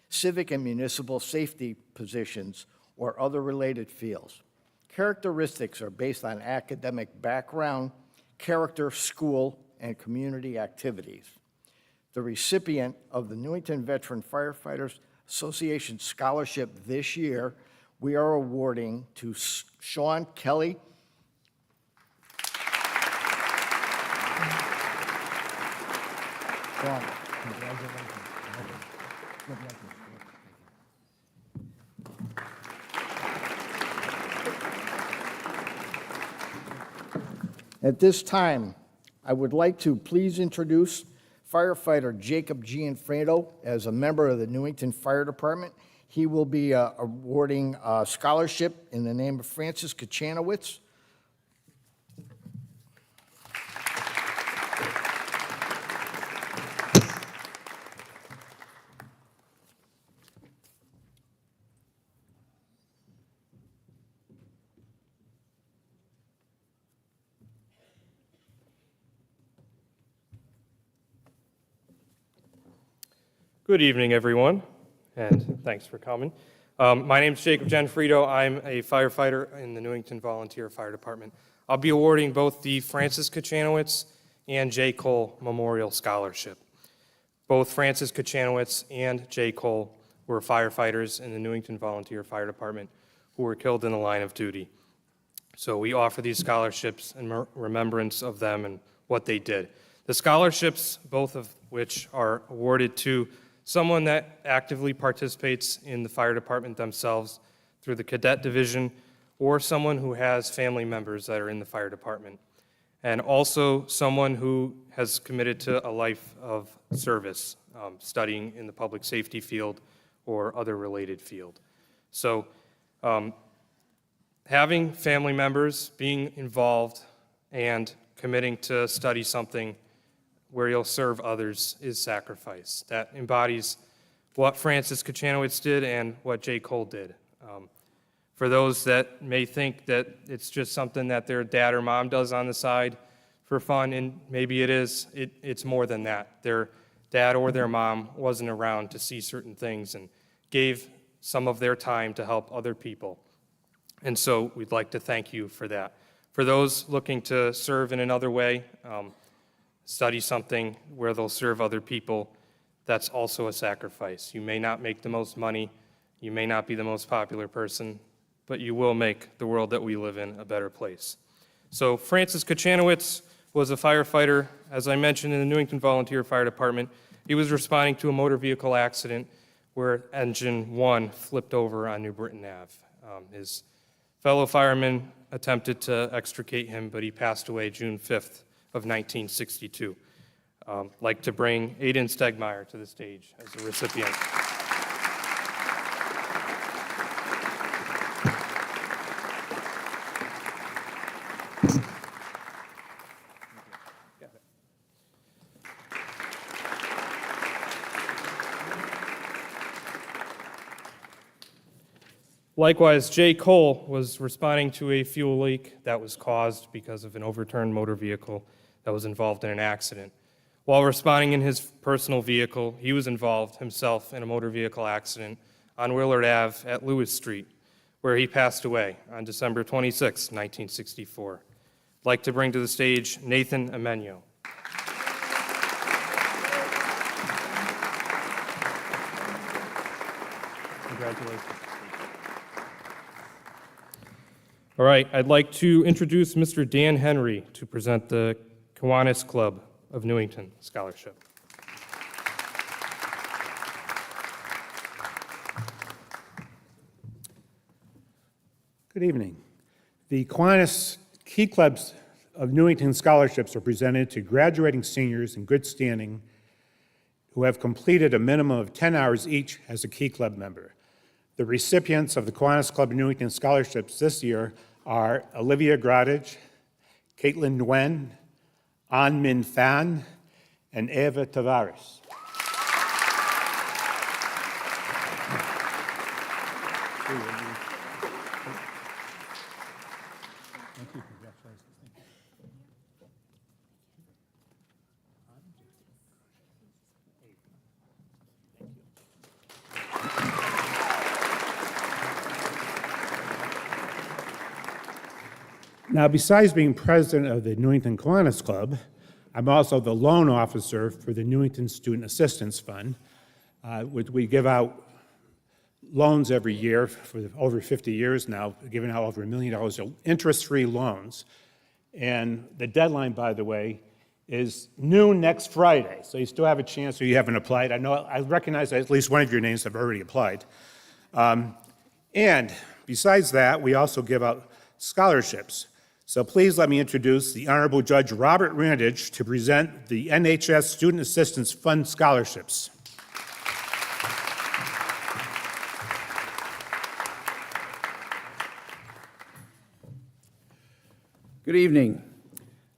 civic and municipal safety positions, or other related fields. Characteristics are based on academic background, character, school, and community activities. The recipient of the Newington Veteran Firefighters Association Scholarship this year, we are awarding to Sean Kelly. Sean, congratulations. At this time, I would like to please introduce firefighter Jacob Gianfredo as a member of the Newington Fire Department. He will be awarding a scholarship in the name of Francis Kachanowicz. Good evening, everyone, and thanks for coming. My name is Jacob Genfrido. I'm a firefighter in the Newington Volunteer Fire Department. I'll be awarding both the Francis Kachanowicz and J. Cole Memorial Scholarship. Both Francis Kachanowicz and J. Cole were firefighters in the Newington Volunteer Fire Department who were killed in the line of duty. So we offer these scholarships in remembrance of them and what they did. The scholarships, both of which are awarded to someone that actively participates in the fire department themselves through the cadet division, or someone who has family members that are in the fire department, and also someone who has committed to a life of service, studying in the public safety field or other related field. So having family members being involved and committing to study something where you'll serve others is sacrifice. That embodies what Francis Kachanowicz did and what J. Cole did. For those that may think that it's just something that their dad or mom does on the side for fun, and maybe it is, it's more than that. Their dad or their mom wasn't around to see certain things and gave some of their time to help other people. And so we'd like to thank you for that. For those looking to serve in another way, study something where they'll serve other people, that's also a sacrifice. You may not make the most money, you may not be the most popular person, but you will make the world that we live in a better place. So Francis Kachanowicz was a firefighter, as I mentioned, in the Newington Volunteer Fire Department. He was responding to a motor vehicle accident where engine 1 flipped over on New Britain Ave. His fellow firemen attempted to extricate him, but he passed away June 5th of 1962. I'd like to bring Aiden Stegmeyer to the stage as a recipient. Likewise, J. Cole was responding to a fuel leak that was caused because of an overturned motor vehicle that was involved in an accident. While responding in his personal vehicle, he was involved himself in a motor vehicle accident on Willard Ave at Lewis Street, where he passed away on December 26, 1964. I'd like to bring to the stage Nathan Amenyo. Congratulations. All right, I'd like to introduce Mr. Dan Henry to present the Kiwanis Club of Newington Scholarship. Good evening. The Kiwanis Key Clubs of Newington Scholarships are presented to graduating seniors in good standing who have completed a minimum of 10 hours each as a Key Club member. The recipients of the Kiwanis Club of Newington Scholarships this year are Olivia Gradage, Caitlin Nguyen, An Min Fan, and Eva Tavares. Now, besides being president of the Newington Kiwanis Club, I'm also the loan officer for the Newington Student Assistance Fund, which we give out loans every year for over 50 years now, giving out over $1 million of interest-free loans. And the deadline, by the way, is noon next Friday. So you still have a chance if you haven't applied. I recognize that at least one of your names have already applied. And besides that, we also give out scholarships. So please let me introduce the Honorable Judge Robert Randage to present the NHS Student Assistance Fund scholarships. Good evening.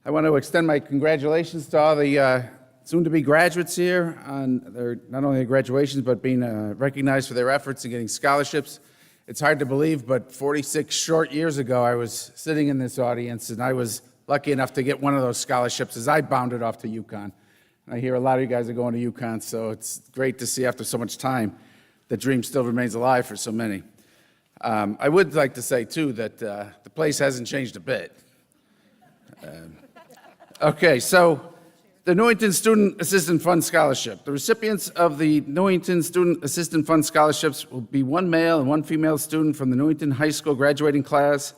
I want to extend my congratulations to all the soon-to-be graduates here on their not only their graduations, but being recognized for their efforts in getting scholarships. It's hard to believe, but 46 short years ago, I was sitting in this audience, and I was lucky enough to get one of those scholarships as I bounded off to UConn. I hear a lot of you guys are going to UConn, so it's great to see after so much time the dream still remains alive for so many. I would like to say, too, that the place hasn't changed a bit. Okay, so the Newington Student Assistant Fund Scholarship. The recipients of the Newington Student Assistant Fund Scholarships will be one male and one female student from the Newington High School graduating class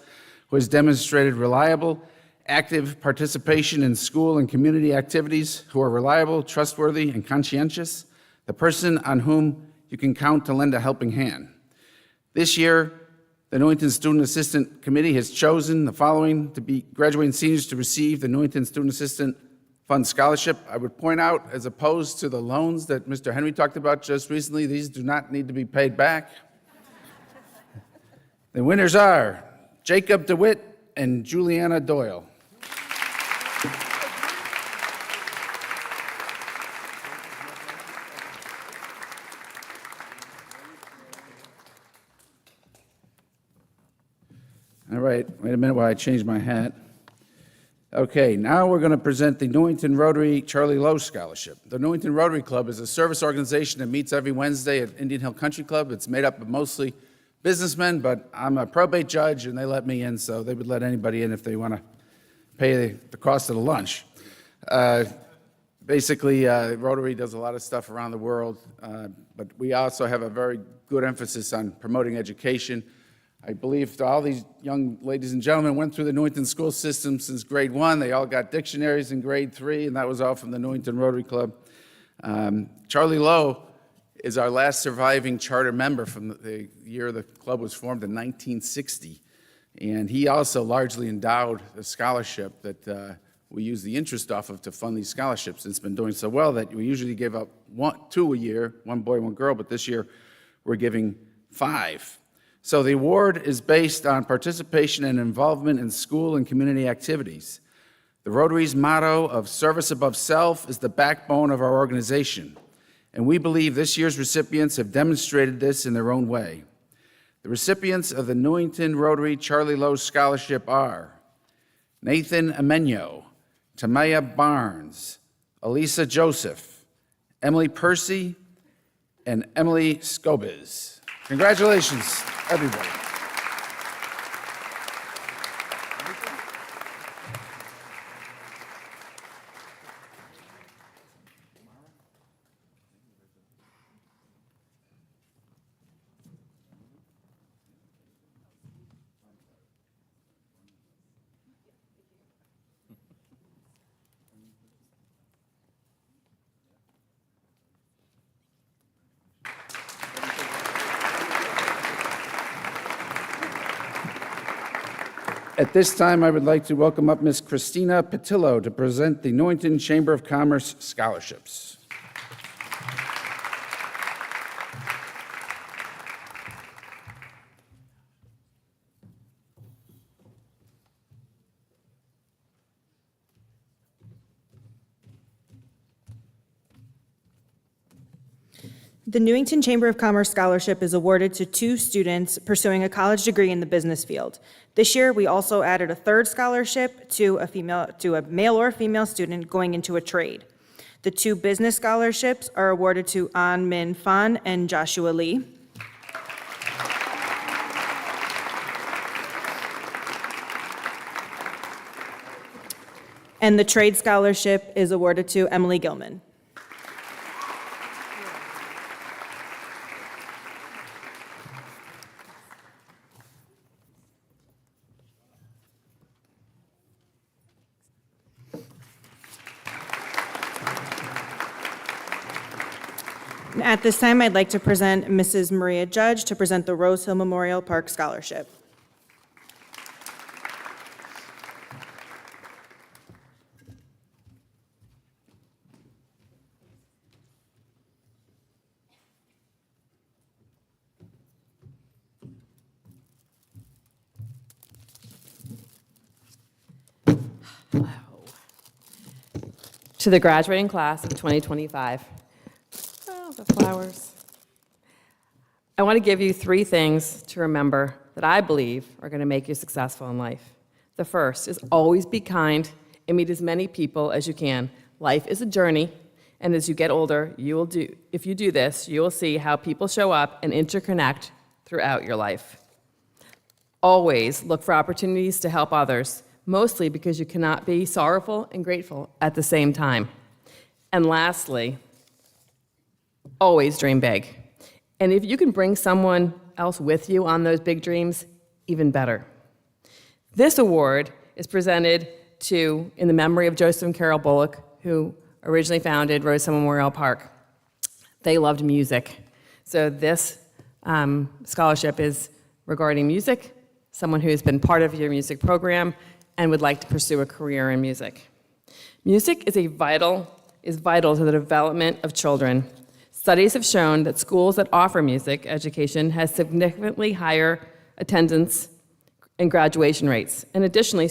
who has demonstrated reliable, active participation in school and community activities, who are reliable, trustworthy, and conscientious, the person on whom you can count to lend a helping hand. This year, the Newington Student Assistant Committee has chosen the following to be graduating seniors to receive the Newington Student Assistant Fund Scholarship. I would point out, as opposed to the loans that Mr. Henry talked about just recently, these do not need to be paid back. The winners are Jacob DeWitt and Juliana Doyle. All right, wait a minute while I change my hat. Okay, now we're going to present the Newington Rotary Charlie Lowe Scholarship. The Newington Rotary Club is a service organization that meets every Wednesday at Indian Hill Country Club. It's made up of mostly businessmen, but I'm a probate judge, and they let me in, so they would let anybody in if they want to pay the cost of the lunch. Basically, Rotary does a lot of stuff around the world, but we also have a very good emphasis on promoting education. I believe all these young ladies and gentlemen went through the Newington school system since grade 1. They all got dictionaries in grade 3, and that was all from the Newington Rotary Club. Charlie Lowe is our last surviving charter member from the year the club was formed in 1960. And he also largely endowed the scholarship that we use the interest off of to fund these scholarships. It's been doing so well that we usually give up two a year, one boy, one girl, but this year we're giving 5. So the award is based on participation and involvement in school and community activities. The Rotary's motto of service above self is the backbone of our organization, and we believe this year's recipients have demonstrated this in their own way. The recipients of the Newington Rotary Charlie Lowe Scholarship are Nathan Amenyo, Tamaya Barnes, Elisa Joseph, Emily Percy, and Emily Scobis. Congratulations, everybody. At this time, I would like to welcome up Ms. Christina Patillo to present the Newington Chamber of Commerce scholarships. The Newington Chamber of Commerce Scholarship is awarded to 2 students pursuing a college degree in the business field. This year, we also added a 3rd scholarship to a male or female student going into a trade. The 2 business scholarships are awarded to An Min Fan and Joshua Lee. And the trade scholarship is awarded to Emily Gilman. At this time, I'd like to present Mrs. Maria Judge to present the Rose Hill Memorial Park Scholarship. To the graduating class of 2025. Oh, the flowers. I want to give you 3 things to remember that I believe are going to make you successful in life. The first is always be kind and meet as many people as you can. Life is a journey, And as you get older, if you do this, you will see how people show up and interconnect throughout your life. Always look for opportunities to help others, mostly because you cannot be sorrowful and grateful at the same time. And lastly, always dream big. And if you can bring someone else with you on those big dreams, even better. This award is presented in the memory of Joseph and Carol Bullock, who originally founded Rosa Memorial Park. They loved music. So this scholarship is regarding music, someone who has been part of your music program and would like to pursue a career in music. Music is vital to the development of children. Studies have shown that schools that offer music education has significantly higher attendance and graduation rates. And additionally,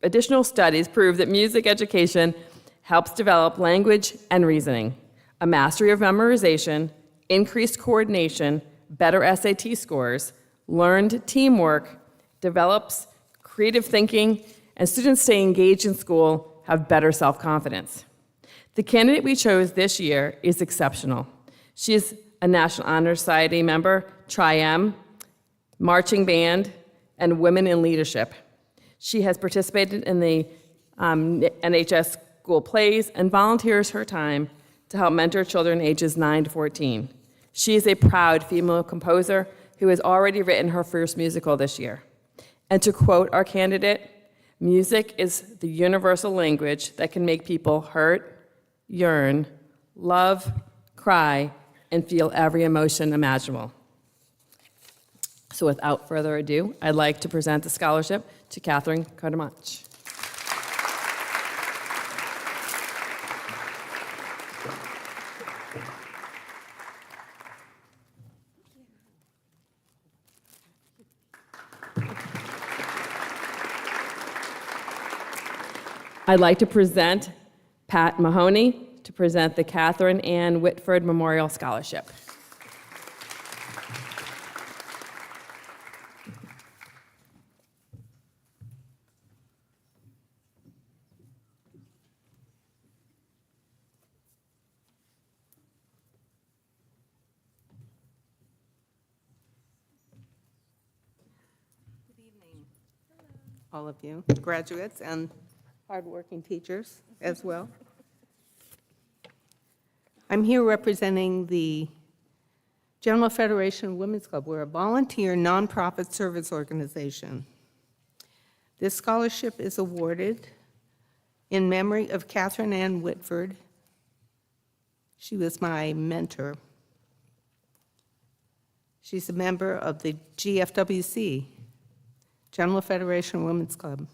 additional studies prove that music education helps develop language and reasoning, a mastery of memorization, increased coordination, better SAT scores, learned teamwork, develops creative thinking, and students stay engaged in school, have better self-confidence. The candidate we chose this year is exceptional. She is a National Honor Society member, Tri-M, marching band, and Women in Leadership. She has participated in the NHS school plays and volunteers her time to help mentor children ages 9 to 14. She is a proud female composer who has already written her first musical this year. And to quote our candidate, music is the universal language that can make people hurt, yearn, love, cry, and feel every emotion imaginable. So without further ado, I'd like to present the scholarship to Catherine Cardamach. I'd like to present Pat Mahoney to present the Catherine Ann Whitford Memorial Scholarship. All of you, graduates and hardworking teachers as well. I'm here representing the General Federation of Women's Club. We're a volunteer nonprofit service organization. This scholarship is awarded in memory of Catherine Ann Whitford. She was my mentor. She's a member of the GFWC, General Federation of Women's Club.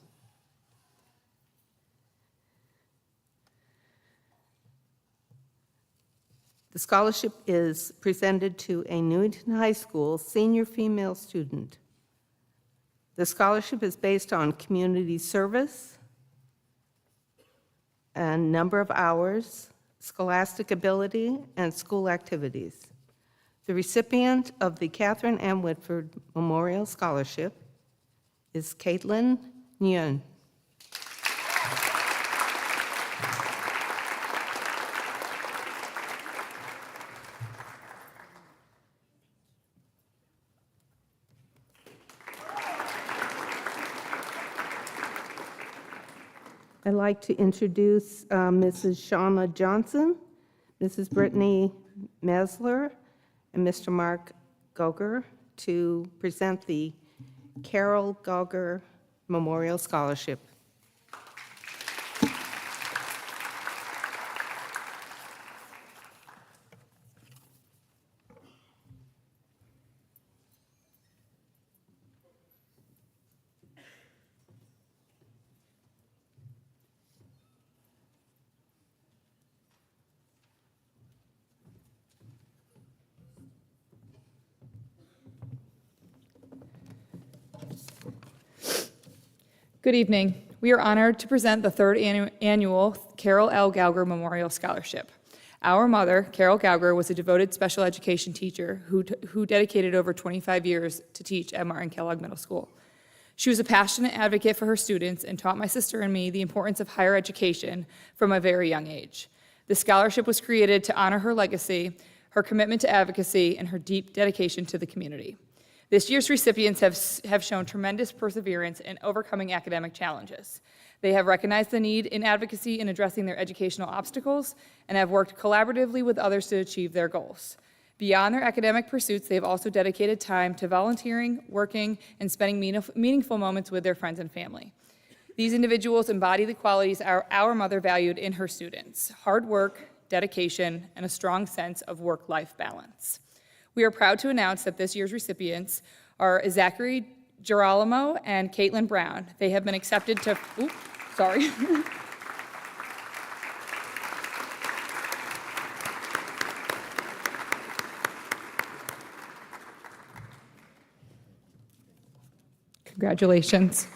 The scholarship is presented to a Newington High School senior female student. The scholarship is based on community service and number of hours, scholastic ability, and school activities. The recipient of the Catherine Ann Whitford Memorial Scholarship is Caitlin Nguyen. I'd like to introduce Mrs. Shauna Johnson, Mrs. Brittany Mesler, and Mr. Mark Goger to present the Carol Goger Memorial Scholarship. Good evening. We are honored to present the third annual Carol L. Gauger Memorial Scholarship. Our mother, Carol Gauger, was a devoted special education teacher who dedicated over 25 years to teach at Martin Kellogg Middle School. She was a passionate advocate for her students and taught my sister and me the importance of higher education from a very young age. The scholarship was created to honor her legacy, her commitment to advocacy, and her deep dedication to the community. This year's recipients have shown tremendous perseverance in overcoming academic challenges. They have recognized the need in advocacy in addressing their educational obstacles and have worked collaboratively with others to achieve their goals. Beyond their academic pursuits, they have also dedicated time to volunteering, working, and spending meaningful moments with their friends and family. These individuals embody the qualities our mother valued in her students: hard work, dedication, and a strong sense of work-life balance. We are proud to announce that this year's recipients are Zachary Girolamo and Caitlin Brown. They have been accepted to, Congratulations.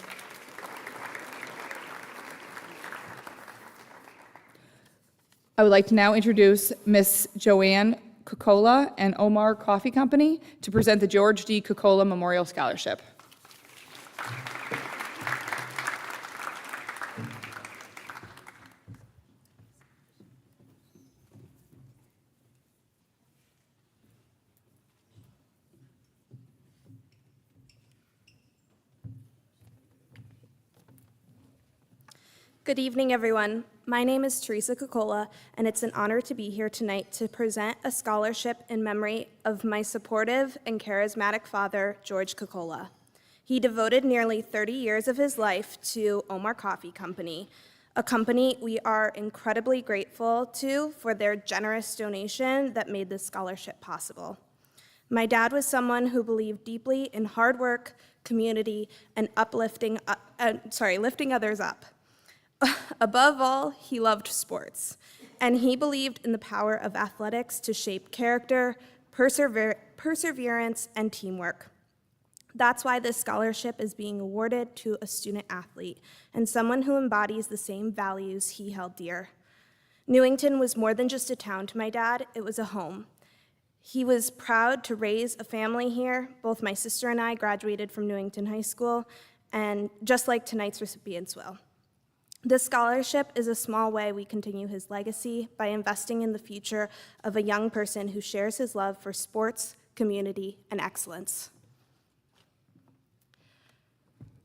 I would like to now introduce Miss Joanne Coca-Cola and Omar Coffee Company to present the George D. Coca-Cola Memorial Scholarship. Good evening, everyone. My name is Teresa Coca-Cola, and it's an honor to be here tonight to present a scholarship in memory of my supportive and charismatic father, George Coca-Cola. He devoted nearly 30 years of his life to Omar Coffee Company, a company we are incredibly grateful to for their generous donation that made this scholarship possible. My dad was someone who believed deeply in hard work, community, and lifting others up. Above all, he loved sports, and he believed in the power of athletics to shape character, perseverance, and teamwork. That's why this scholarship is being awarded to a student athlete and someone who embodies the same values he held dear. Newington was more than just a town to my dad, it was a home. He was proud to raise a family here. Both my sister and I graduated from Newington High School, and just like tonight's recipients will. This scholarship is a small way we continue his legacy by investing in the future of a young person who shares his love for sports, community, and excellence.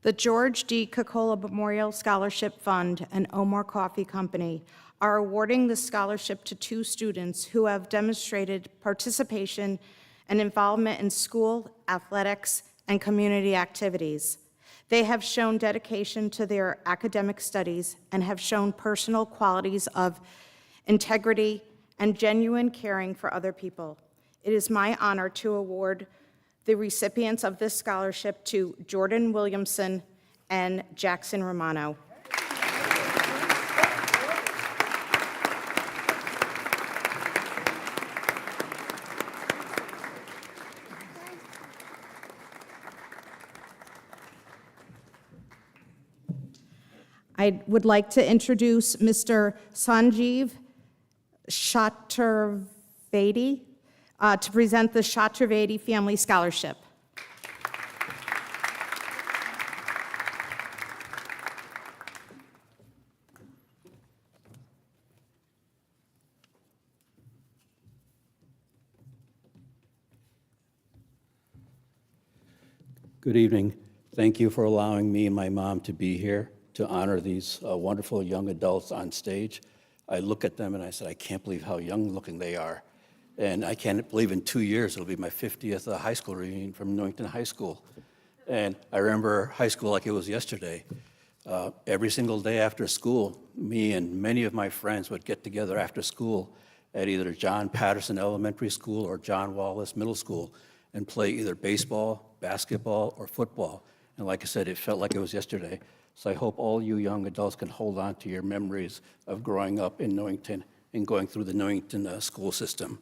The George D. Coca-Cola Memorial Scholarship Fund and Omar Coffee Company are awarding the scholarship to two students who have demonstrated participation and involvement in school, athletics, and community activities. They have shown dedication to their academic studies and have shown personal qualities of integrity and genuine caring for other people. It is my honor to award the recipients of this scholarship to Jordan Williamson and Jackson Romano. I would like to introduce Mr. Sanjeev Chaturvedi to present the Chaturvedi Family Scholarship. Good evening. Thank you for allowing me and my mom to be here to honor these wonderful young adults on stage. I look at them and I said, I can't believe how young looking they are. And I can't believe in 2 years it'll be my 50th high school reunion from Newington High School. And I remember high school like it was yesterday. Every single day after school, me and many of my friends would get together after school at either John Patterson Elementary School or John Wallace Middle School and play either baseball, basketball, or football. And like I said, it felt like it was yesterday. So I hope all you young adults can hold on to your memories of growing up in Newington and going through the Newington school system.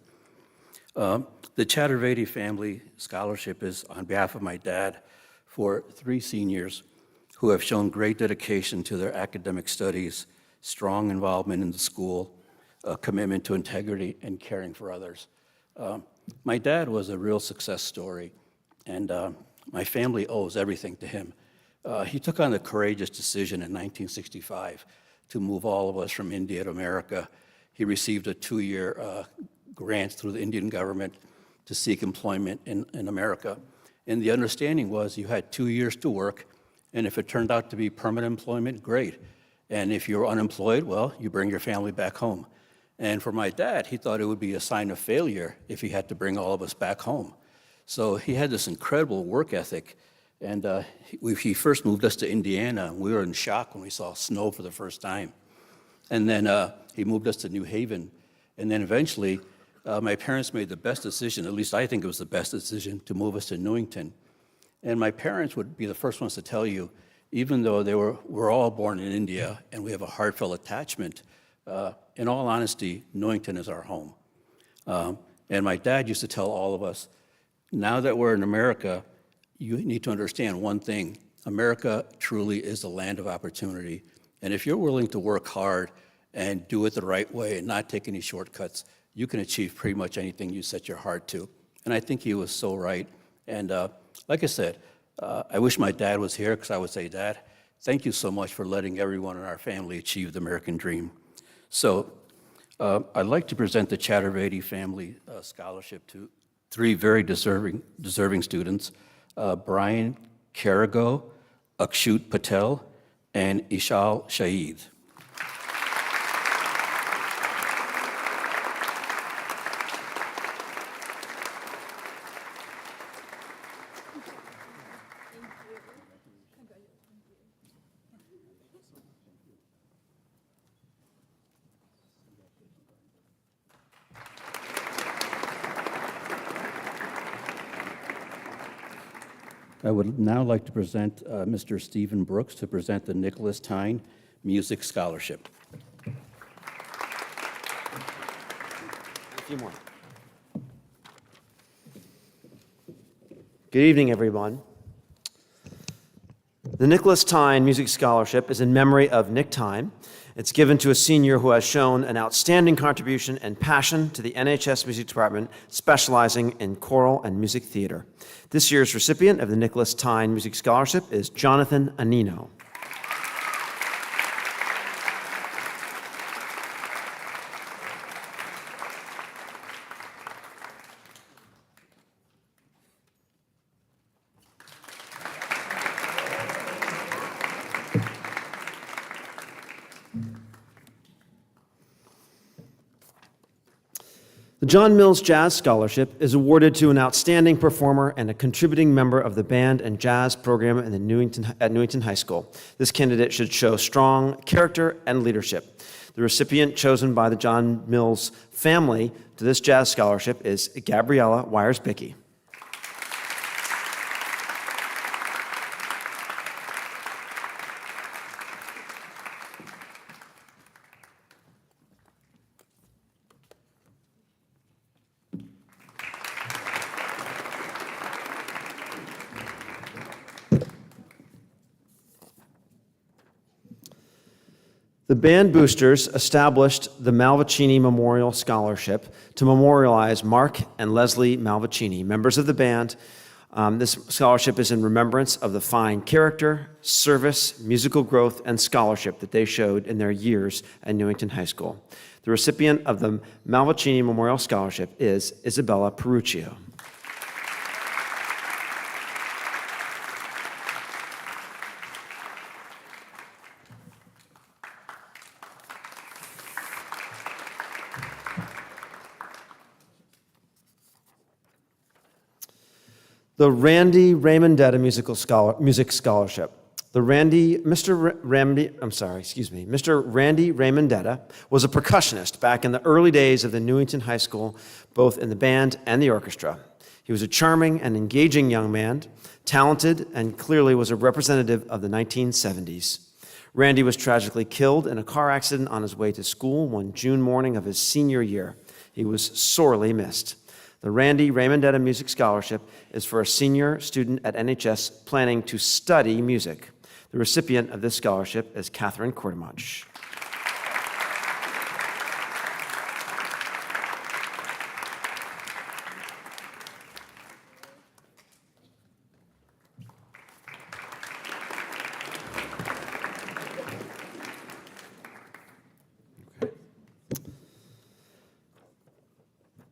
The Chaturvedi Family Scholarship is on behalf of my dad for 3 seniors who have shown great dedication to their academic studies, strong involvement in the school, a commitment to integrity, and caring for others. My dad was a real success story, and my family owes everything to him. He took on the courageous decision in 1965 to move all of us from India to America. He received a 2-year grant through the Indian government to seek employment in America. And the understanding was you had 2 years to work, and if it turned out to be permanent employment, great. And if you were unemployed, well, you bring your family back home. And for my dad, he thought it would be a sign of failure if he had to bring all of us back home. So he had this incredible work ethic. And he first moved us to Indiana, and we were in shock when we saw snow for the first time. And then he moved us to New Haven. And then eventually, my parents made the best decision, at least I think it was the best decision, to move us to Newington. And my parents would be the first ones to tell you, even though we're all born in India and we have a heartfelt attachment, in all honesty, Newington is our home. And my dad used to tell all of us, now that we're in America, you need to understand one thing. America truly is the land of opportunity. And if you're willing to work hard and do it the right way and not take any shortcuts, you can achieve pretty much anything you set your heart to. And I think he was so right. And like I said, I wish my dad was here because I would say, Dad, thank you so much for letting everyone in our family achieve the American dream. So I'd like to present the Chattervedi Family Scholarship to 3 very deserving students, Brian Karago, Akshut Patel, and Ishal Shahid. I would now like to present Mr. Stephen Brooks to present the Nicholas Tyne Music Scholarship. A few more. Good evening, everyone. The Nicholas Tyne Music Scholarship is in memory of Nick Tyne. It's given to a senior who has shown an outstanding contribution and passion to the NHS Music Department, specializing in choral and music theater. This year's recipient of the Nicholas Tyne Music Scholarship is Jonathan Anino. The John Mills Jazz Scholarship is awarded to an outstanding performer and a contributing member of the band and jazz program at Newington High School. This candidate should show strong character and leadership. The recipient chosen by the John Mills family to this jazz scholarship is Gabriella Wires-Bickey. The band boosters established the Malvicini Memorial Scholarship to memorialize Mark and Leslie Malvicini, members of the band. This scholarship is in remembrance of the fine character, service, musical growth, and scholarship that they showed in their years at Newington High School. The recipient of the Malvicini Memorial Scholarship is Isabella Peruccio. The Randy Raymondetta Music Scholarship. Mr. Randy Raymondetta was a percussionist back in the early days of the Newington High School, both in the band and the orchestra. He was a charming and engaging young man, talented, and clearly was a representative of the 1970s. Randy was tragically killed in a car accident on his way to school one June morning of his senior year. He was sorely missed. The Randy Raymondetta Music Scholarship is for a senior student at NHS planning to study music. The recipient of this scholarship is Catherine Kortemach.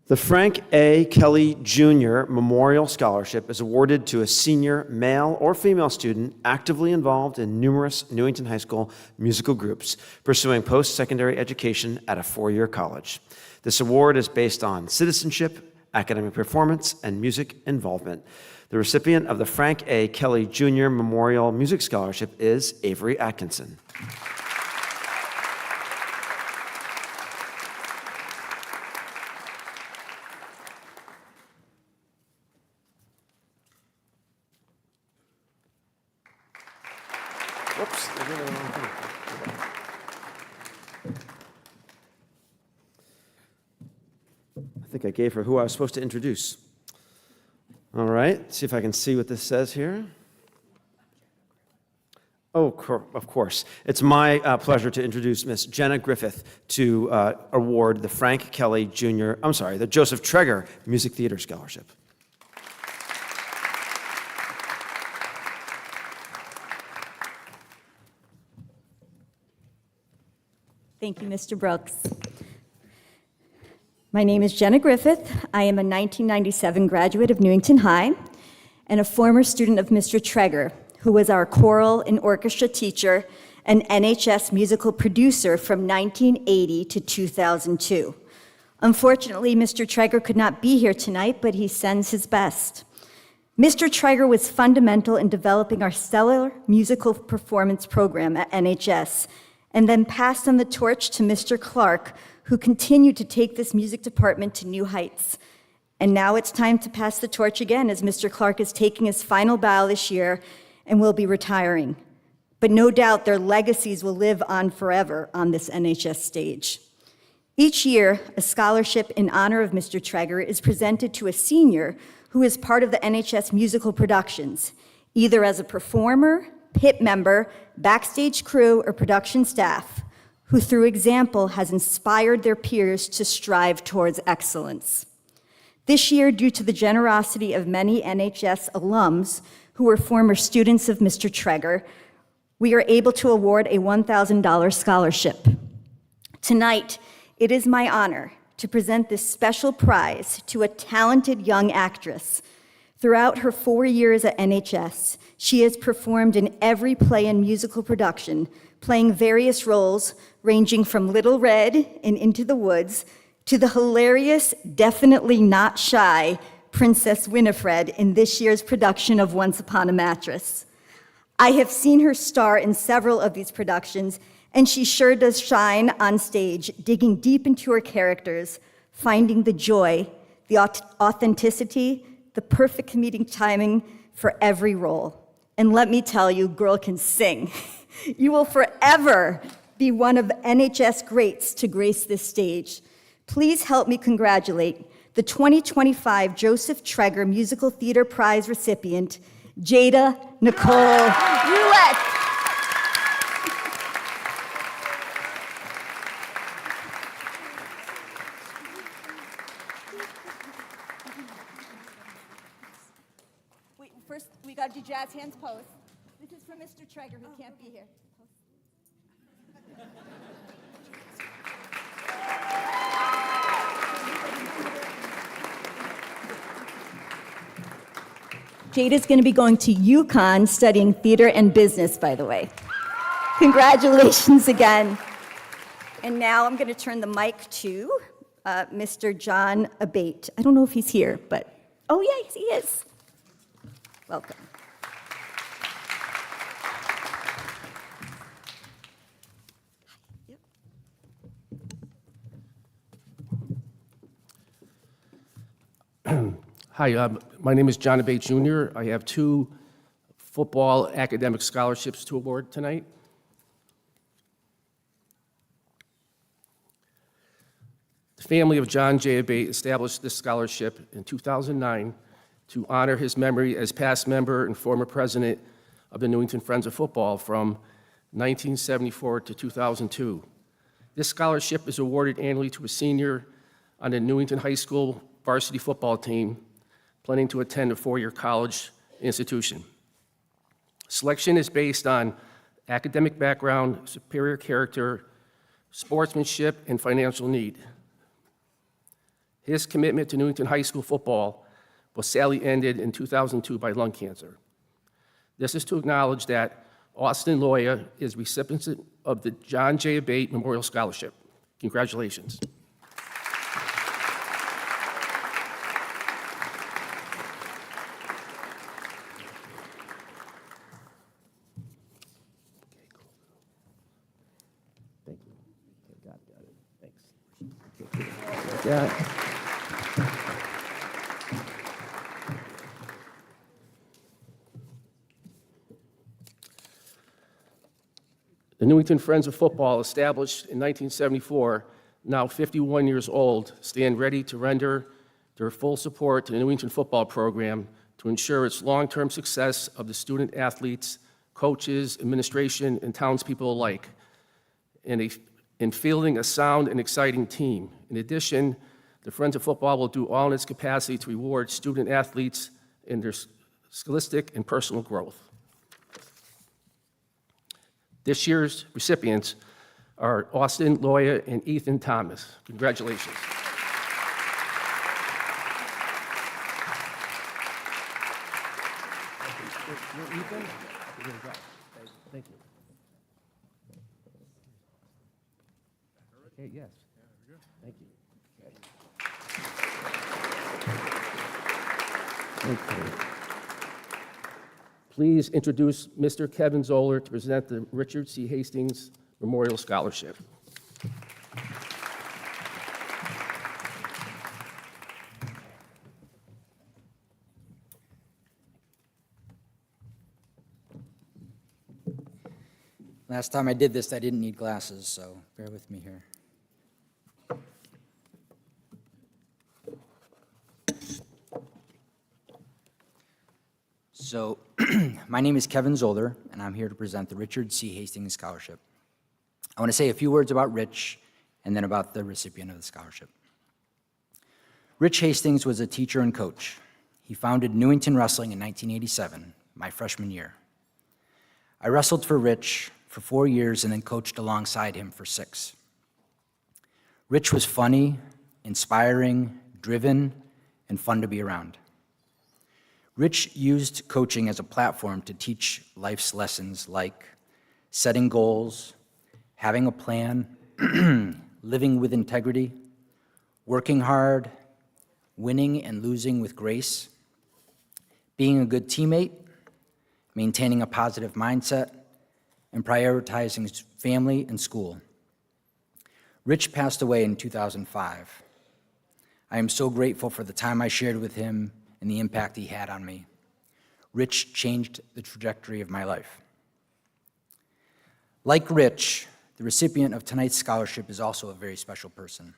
The Frank A. Kelly Jr. Memorial Scholarship is awarded to a senior male or female student actively involved in numerous Newington High School musical groups pursuing post-secondary education at a four-year college. This award is based on citizenship, academic performance, and music involvement. The recipient of the Frank A. Kelly Jr. Memorial Music Scholarship is Avery Atkinson. Whoops, I did the wrong thing. I think I gave her who I was supposed to introduce. All right, see if I can see what this says here. Oh, of course. It's my pleasure to introduce Miss Jenna Griffith to award the Frank Kelly Jr., the Joseph Treger Music Theater Scholarship. Thank you, Mr. Brooks. My name is Jenna Griffith. I am a 1997 graduate of Newington High and a former student of Mr. Treger, who was our choral and orchestra teacher and NHS musical producer from 1980 to 2002. Unfortunately, Mr. Treger could not be here tonight, but he sends his best. Mr. Treger was fundamental in developing our stellar musical performance program at NHS, and then passed on the torch to Mr. Clark, who continued to take this music department to new heights. And now it's time to pass the torch again, as Mr. Clark is taking his final bow this year and will be retiring. But no doubt their legacies will live on forever on this NHS stage. Each year, a scholarship in honor of Mr. Treger is presented to a senior who is part of the NHS musical productions, either as a performer, pit member, backstage crew, or production staff, who through example has inspired their peers to strive towards excellence. This year, due to the generosity of many NHS alums who were former students of Mr. Treger, we are able to award a $1,000 scholarship. Tonight, it is my honor to present this special prize to a talented young actress. Throughout her 4 years at NHS, she has performed in every play and musical production, playing various roles ranging from Little Red in Into the Woods to the hilarious, definitely not shy Princess Winifred in this year's production of Once Upon a Mattress. I have seen her star in several of these productions, and she sure does shine on stage, digging deep into her characters, finding the joy, the authenticity, the perfect comedic timing for every role. And let me tell you, girl can sing. You will forever be one of NHS greats to grace this stage. Please help me congratulate the 2025 Joseph Treger Musical Theater Prize recipient, Jada Nicole Roulette. Wait, first we got to do jazz hands pose. This is for Mr. Treger, who can't be here. Jada's going to be going to UConn studying theater and business, by the way. Congratulations again. And now I'm going to turn the mic to Mr. John Abate. I don't know if he's here, but, oh yes, he is. Welcome. Hi, my name is John Abate Jr. I have 2 football academic scholarships to award tonight. The family of John J. Abate established this scholarship in 2009 to honor his memory as past member and former president of the Newington Friends of Football from 1974 to 2002. This scholarship is awarded annually to a senior on the Newington High School varsity football team planning to attend a 4-year college institution. Selection is based on academic background, superior character, sportsmanship, and financial need. His commitment to Newington High School football was sadly ended in 2002 by lung cancer. This is to acknowledge that Austin Loya is recipient of the John J. Abate Memorial Scholarship. Congratulations. Thank you. Okay, got it. Thanks. Yeah. The Newington Friends of Football, established in 1974, now 51 years old, stand ready to render their full support to the Newington football program to ensure its long-term success of the student athletes, coaches, administration, and townspeople alike, in fielding a sound and exciting team. In addition, the Friends of Football will do all in its capacity to reward student athletes in their scholastic and personal growth. This year's recipients are Austin Loya and Ethan Thomas. Congratulations. Ethan? Thank you. Okay, yes. Thank you. Okay. Please introduce Mr. Kevin Zoller to present the Richard C. Hastings Memorial Scholarship. Last time I did this, I didn't need glasses, so bear with me here. So, my name is Kevin Zoller, and I'm here to present the Richard C. Hastings Scholarship. I want to say a few words about Rich, and then about the recipient of the scholarship. Rich Hastings was a teacher and coach. He founded Newington Wrestling in 1987, my freshman year. I wrestled for Rich for 4 years and then coached alongside him for 6. Rich was funny, inspiring, driven, and fun to be around. Rich used coaching as a platform to teach life's lessons like setting goals, having a plan, living with integrity, working hard, winning and losing with grace, being a good teammate, maintaining a positive mindset, and prioritizing family and school. Rich passed away in 2005. I am so grateful for the time I shared with him and the impact he had on me. Rich changed the trajectory of my life. Like Rich, the recipient of tonight's scholarship is also a very special person.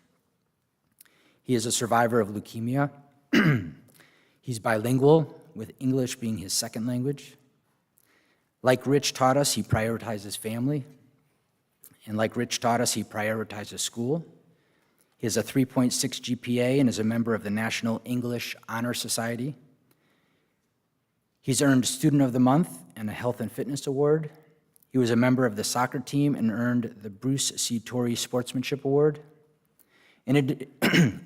He is a survivor of leukemia. He's bilingual, with English being his second language. Like Rich taught us, he prioritizes family. And like Rich taught us, he prioritizes school. He has a 3.6 GPA and is a member of the National English Honor Society. He's earned Student of the Month and a Health and Fitness Award. He was a member of the soccer team and earned the Bruce C. Torrey Sportsmanship Award. In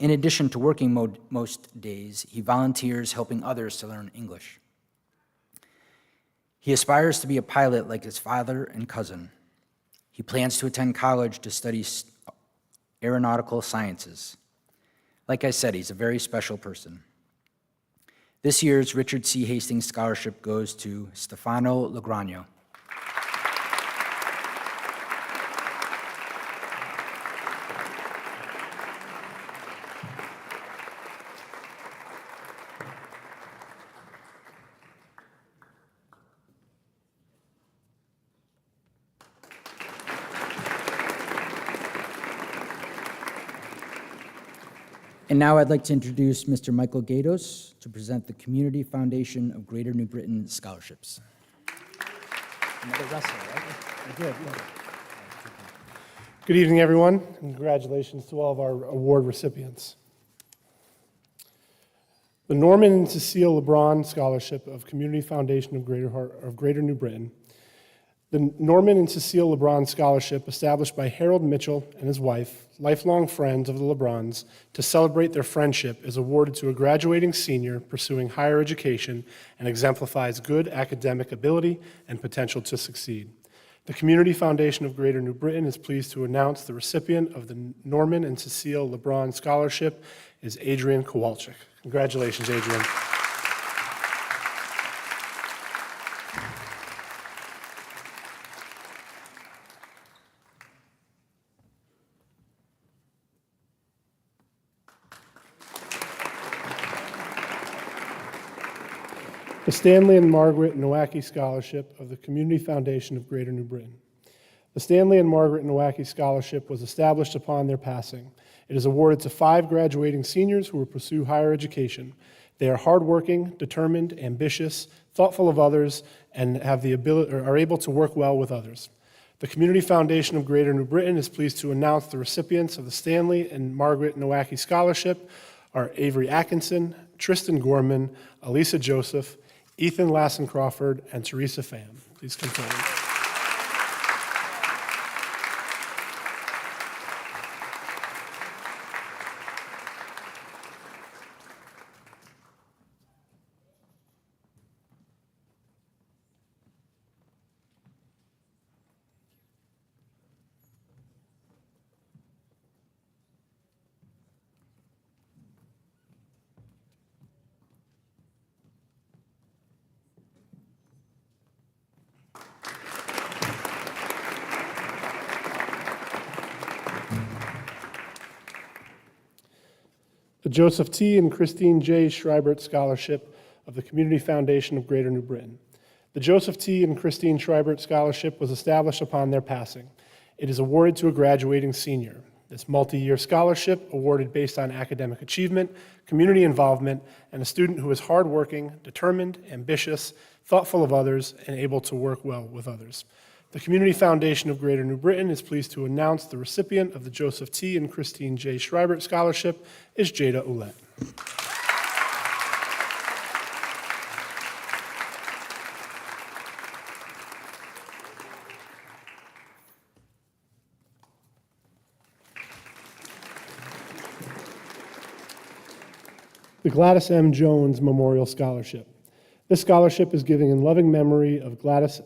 addition to working most days, he volunteers helping others to learn English. He aspires to be a pilot like his father and cousin. He plans to attend college to study aeronautical sciences. Like I said, he's a very special person. This year's Richard C. Hastings Scholarship goes to Stefano Lagrano. And now I'd like to introduce Mr. Michael Gatos to present the Community Foundation of Greater New Britain Scholarships. Another wrestler, right? Good. Good evening, everyone. Congratulations to all of our award recipients. The Norman and Cecile LeBron Scholarship of Community Foundation of Greater New Britain The Norman and Cecile LeBron Scholarship, established by Harold Mitchell and his wife, lifelong friends of the LeBrons, to celebrate their friendship, is awarded to a graduating senior pursuing higher education and exemplifies good academic ability and potential to succeed. The Community Foundation of Greater New Britain is pleased to announce the recipient of the Norman and Cecile LeBron Scholarship is Adrian Kowalczyk. Congratulations, Adrian. The Stanley and Margaret Nowacki Scholarship of the Community Foundation of Greater New Britain. The Stanley and Margaret Nowacki Scholarship was established upon their passing. It is awarded to 5 graduating seniors who will pursue higher education. They are hardworking, determined, ambitious, thoughtful of others, and have the ability, or are able to work well with others. The Community Foundation of Greater New Britain is pleased to announce the recipients of the Stanley and Margaret Nowacki Scholarship are Avery Atkinson, Tristan Gorman, Elisa Joseph, Ethan Lassen Crawford, and Teresa Pham. Please come forward. The Joseph T. and Christine J. Schreibert Scholarship of the Community Foundation of Greater New Britain. The Joseph T. and Christine Schreibert Scholarship was established upon their passing. It is awarded to a graduating senior. This multi-year scholarship, awarded based on academic achievement, community involvement, and a student who is hardworking, determined, ambitious, thoughtful of others, and able to work well with others. The Community Foundation of Greater New Britain is pleased to announce the recipient of the Joseph T. and Christine J. Schreibert Scholarship is Jada Ouellette. The Gladys M. Jones Memorial Scholarship. This scholarship is given in loving memory of Gladys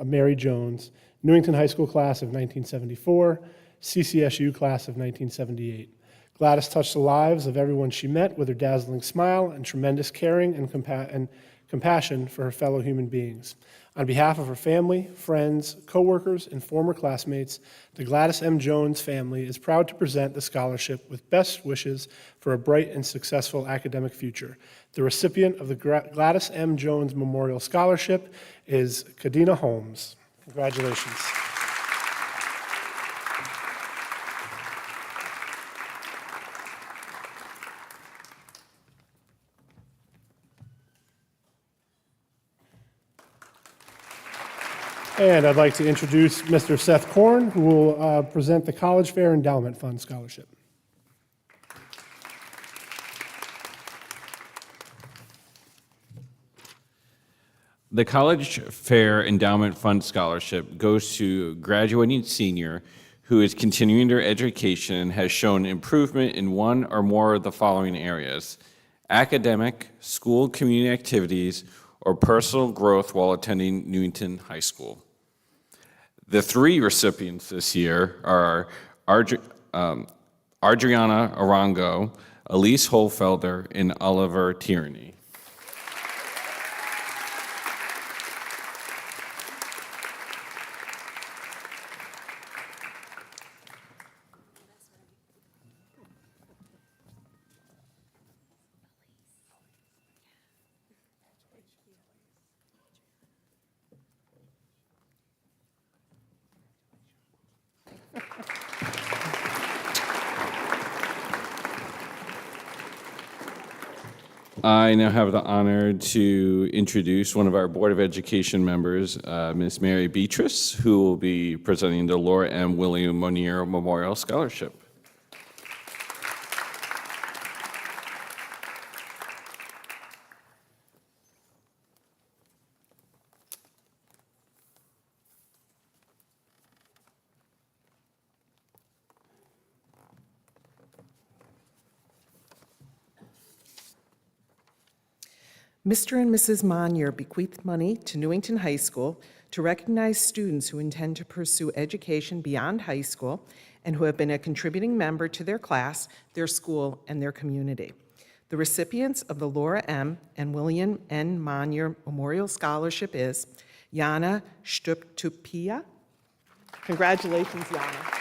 Mary Jones, Newington High School class of 1974, CCSU class of 1978. Gladys touched the lives of everyone she met with her dazzling smile and tremendous caring and compassion for her fellow human beings. On behalf of her family, friends, coworkers, and former classmates, the Gladys M. Jones family is proud to present the scholarship with best wishes for a bright and successful academic future. The recipient of the Gladys M. Jones Memorial Scholarship is Kadena Holmes. Congratulations. And I'd like to introduce Mr. Seth Korn, who will present the College Fair Endowment Fund Scholarship. The College Fair Endowment Fund Scholarship goes to a graduating senior who is continuing their education and has shown improvement in one or more of the following areas: academic, school community activities, or personal growth while attending Newington High School. The 3 recipients this year are Adriana Arango, Elise Holfelder, and Oliver Tierney. I now have the honor to introduce one of our Board of Education members, Ms. Mary Beatrice, who will be presenting the Laura M. William Monier Memorial Scholarship. Mr. and Mrs. Monier bequeathed money to Newington High School to recognize students who intend to pursue education beyond high school and who have been a contributing member to their class, their school, and their community. The recipients of the Laura M. and William N. Monier Memorial Scholarship is Yana Stuptupia. Congratulations, Yana.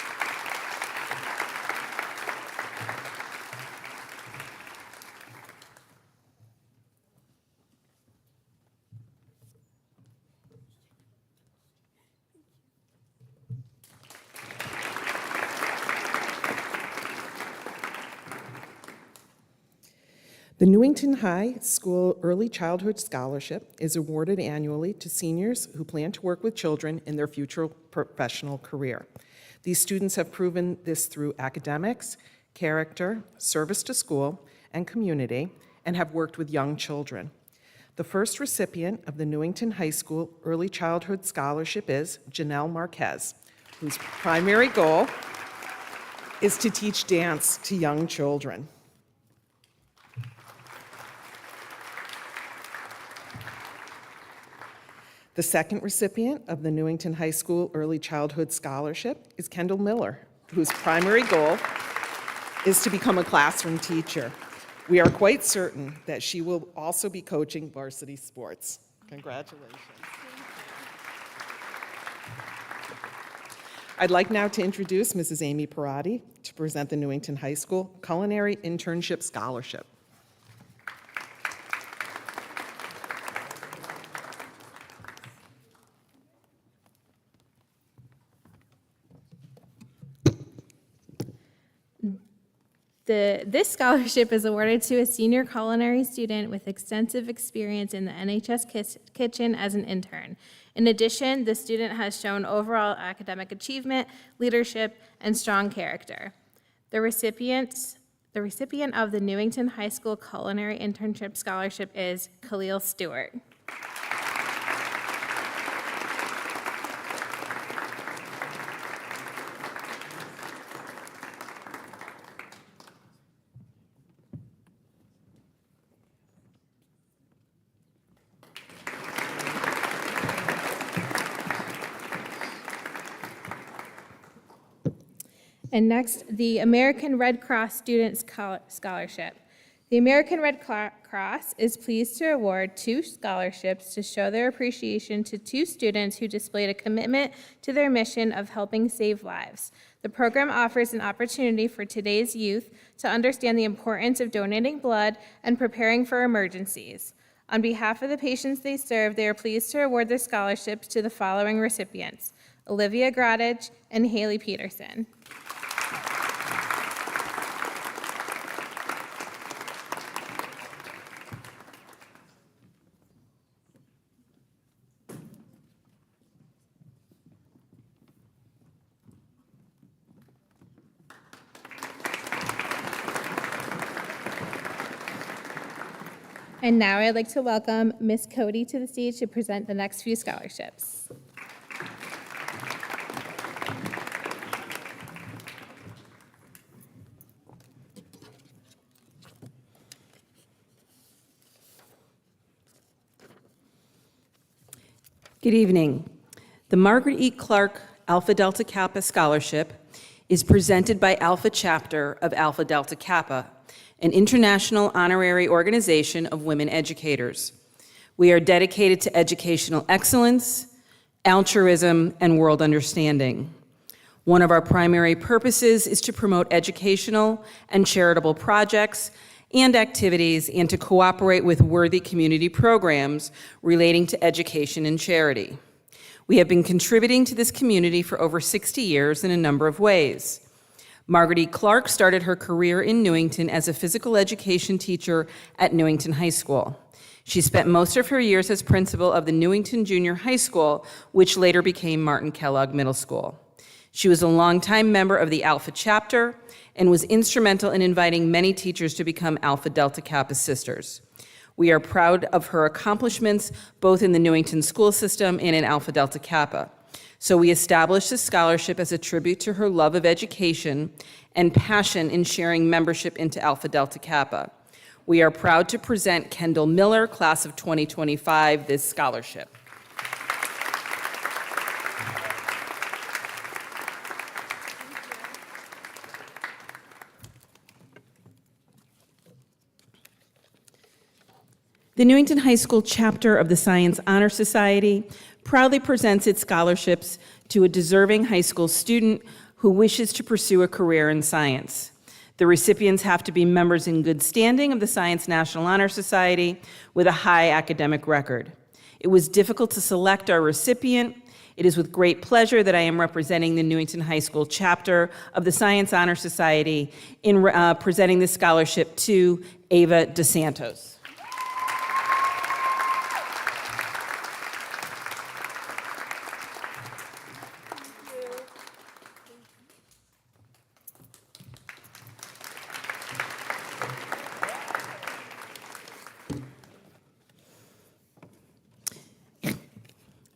The Newington High School Early Childhood Scholarship is awarded annually to seniors who plan to work with children in their future professional career. These students have proven this through academics, character, service to school and community, and have worked with young children. The first recipient of the Newington High School Early Childhood Scholarship is Janelle Marquez, whose primary goal is to teach dance to young children. The second recipient of the Newington High School Early Childhood Scholarship is Kendall Miller, whose primary goal is to become a classroom teacher. We are quite certain that she will also be coaching varsity sports. Congratulations. I'd like now to introduce Mrs. Amy Parati to present the Newington High School Culinary Internship Scholarship. This scholarship is awarded to a senior culinary student with extensive experience in the NHS kitchen as an intern. In addition, the student has shown overall academic achievement, leadership, and strong character. The recipient of the Newington High School Culinary Internship Scholarship is Khalil Stewart. And next, the American Red Cross Student Scholarship. The American Red Cross is pleased to award 2 scholarships to show their appreciation to 2 students who displayed a commitment to their mission of helping save lives. The program offers an opportunity for today's youth to understand the importance of donating blood and preparing for emergencies. On behalf of the patients they serve, they are pleased to award their scholarships to the following recipients: Olivia Gradage and Haley Peterson. And now I'd like to welcome Ms. Cody to the stage to present the next few scholarships. Good evening. The Margaret E. Clark Alpha Delta Kappa Scholarship is presented by Alpha Chapter of Alpha Delta Kappa, an international honorary organization of women educators. We are dedicated to educational excellence, altruism, and world understanding. One of our primary purposes is to promote educational and charitable projects and activities and to cooperate with worthy community programs relating to education and charity. We have been contributing to this community for over 60 years in a number of ways. Margaret E. Clark started her career in Newington as a physical education teacher at Newington High School. She spent most of her years as principal of the Newington Junior High School, which later became Martin Kellogg Middle School. She was a longtime member of the Alpha Chapter and was instrumental in inviting many teachers to become Alpha Delta Kappa sisters. We are proud of her accomplishments both in the Newington school system and in Alpha Delta Kappa. So we established this scholarship as a tribute to her love of education and passion in sharing membership into Alpha Delta Kappa. we are proud to present Kendall Miller, class of 2025, this scholarship. The Newington High School chapter of the Science Honor Society proudly presents its scholarships to a deserving high school student who wishes to pursue a career in science. The recipients have to be members in good standing of the Science National Honor Society with a high academic record. It was difficult to select our recipient. It is with great pleasure that I am representing the Newington High School chapter of the Science Honor Society in presenting this scholarship to Ava DeSantos.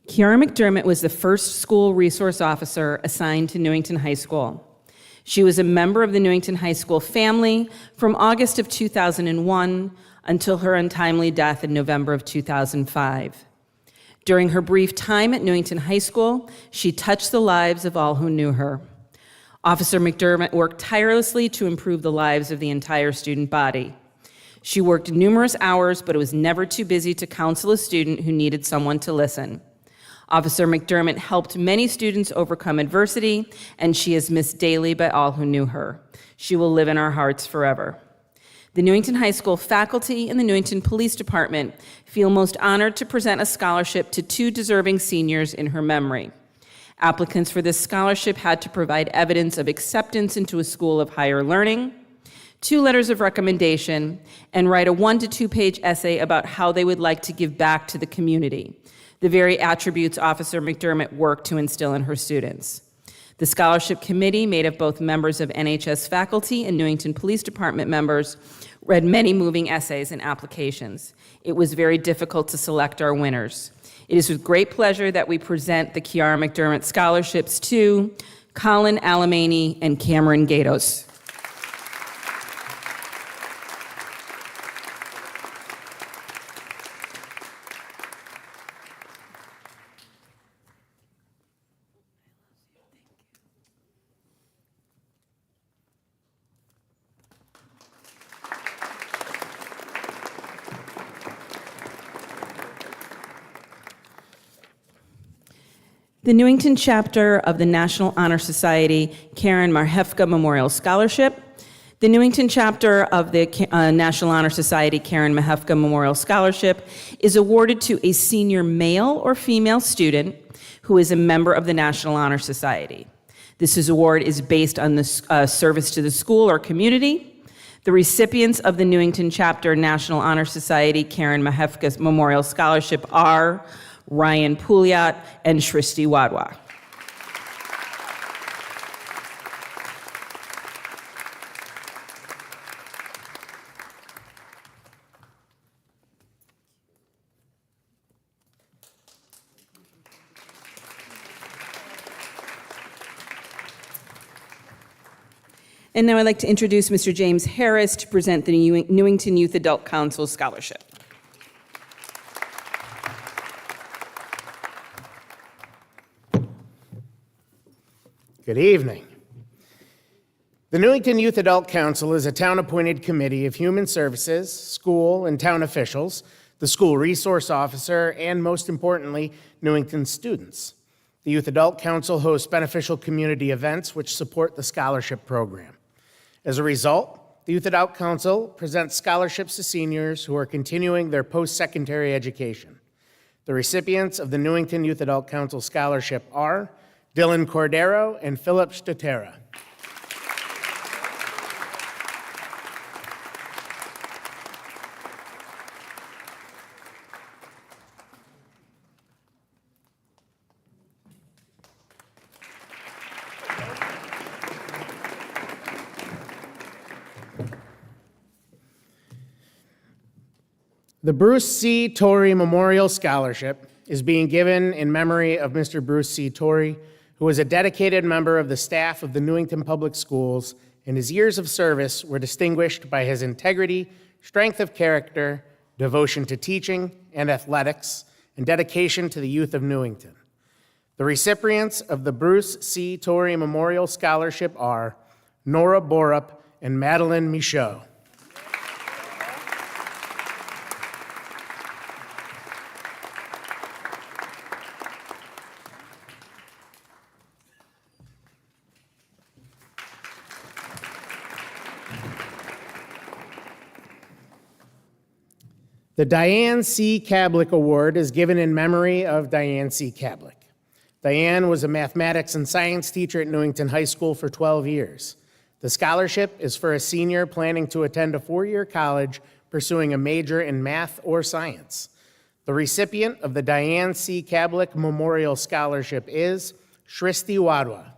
Kiara McDermott was the first school resource officer assigned to Newington High School. She was a member of the Newington High School family from August of 2001 until her untimely death in November of 2005. During her brief time at Newington High School, she touched the lives of all who knew her. Officer McDermott worked tirelessly to improve the lives of the entire student body. She worked numerous hours, but was never too busy to counsel a student who needed someone to listen. Officer McDermott helped many students overcome adversity, and she is missed daily by all who knew her. She will live in our hearts forever. The Newington High School faculty and the Newington Police Department feel most honored to present a scholarship to 2 deserving seniors in her memory. Applicants for this scholarship had to provide evidence of acceptance into a school of higher learning, 2 letters of recommendation, and write a 1 to 2 page essay about how they would like to give back to the community, the very attributes Officer McDermott worked to instill in her students. The scholarship committee, made of both members of NHS faculty and Newington Police Department members, read many moving essays and applications. It was very difficult to select our winners. It is with great pleasure that we present the Kiara McDermott scholarships to Colin Alamany and Cameron Gatos. The Newington chapter of the National Honor Society Karen Marhefka Memorial Scholarship. The Newington chapter of the National Honor Society Karen Marhefka Memorial Scholarship is awarded to a senior male or female student who is a member of the National Honor Society. This award is based on the service to the school or community. The recipients of the Newington chapter National Honor Society Karen Marhefka Memorial Scholarship are Ryan Pouliot and Shristi Wadwa. And now I'd like to introduce Mr. James Harris to present the Newington Youth Adult Council Scholarship. Good evening. The Newington Youth Adult Council is a town-appointed committee of human services, school and town officials, the school resource officer, and most importantly, Newington students. The Youth Adult Council hosts beneficial community events which support the scholarship program. As a result, the Youth Adult Council presents scholarships to seniors who are continuing their post-secondary education. The recipients of the Newington Youth Adult Council Scholarship are Dylan Cordero and Philip Statera. The Bruce C. Torrey Memorial Scholarship is being given in memory of Mr. Bruce C. Torrey, who was a dedicated member of the staff of the Newington Public Schools, and his years of service were distinguished by his integrity, strength of character, devotion to teaching and athletics, and dedication to the youth of Newington. The recipients of the Bruce C. Torrey Memorial Scholarship are Nora Borup and Madeline Michaud. The Diane C. Kablick Award is given in memory of Diane C. Kablick. Diane was a mathematics and science teacher at Newington High School for 12 years. The scholarship is for a senior planning to attend a 4-year college pursuing a major in math or science. The recipient of the Diane C. Kablick Memorial Scholarship is Shristi Wadwa.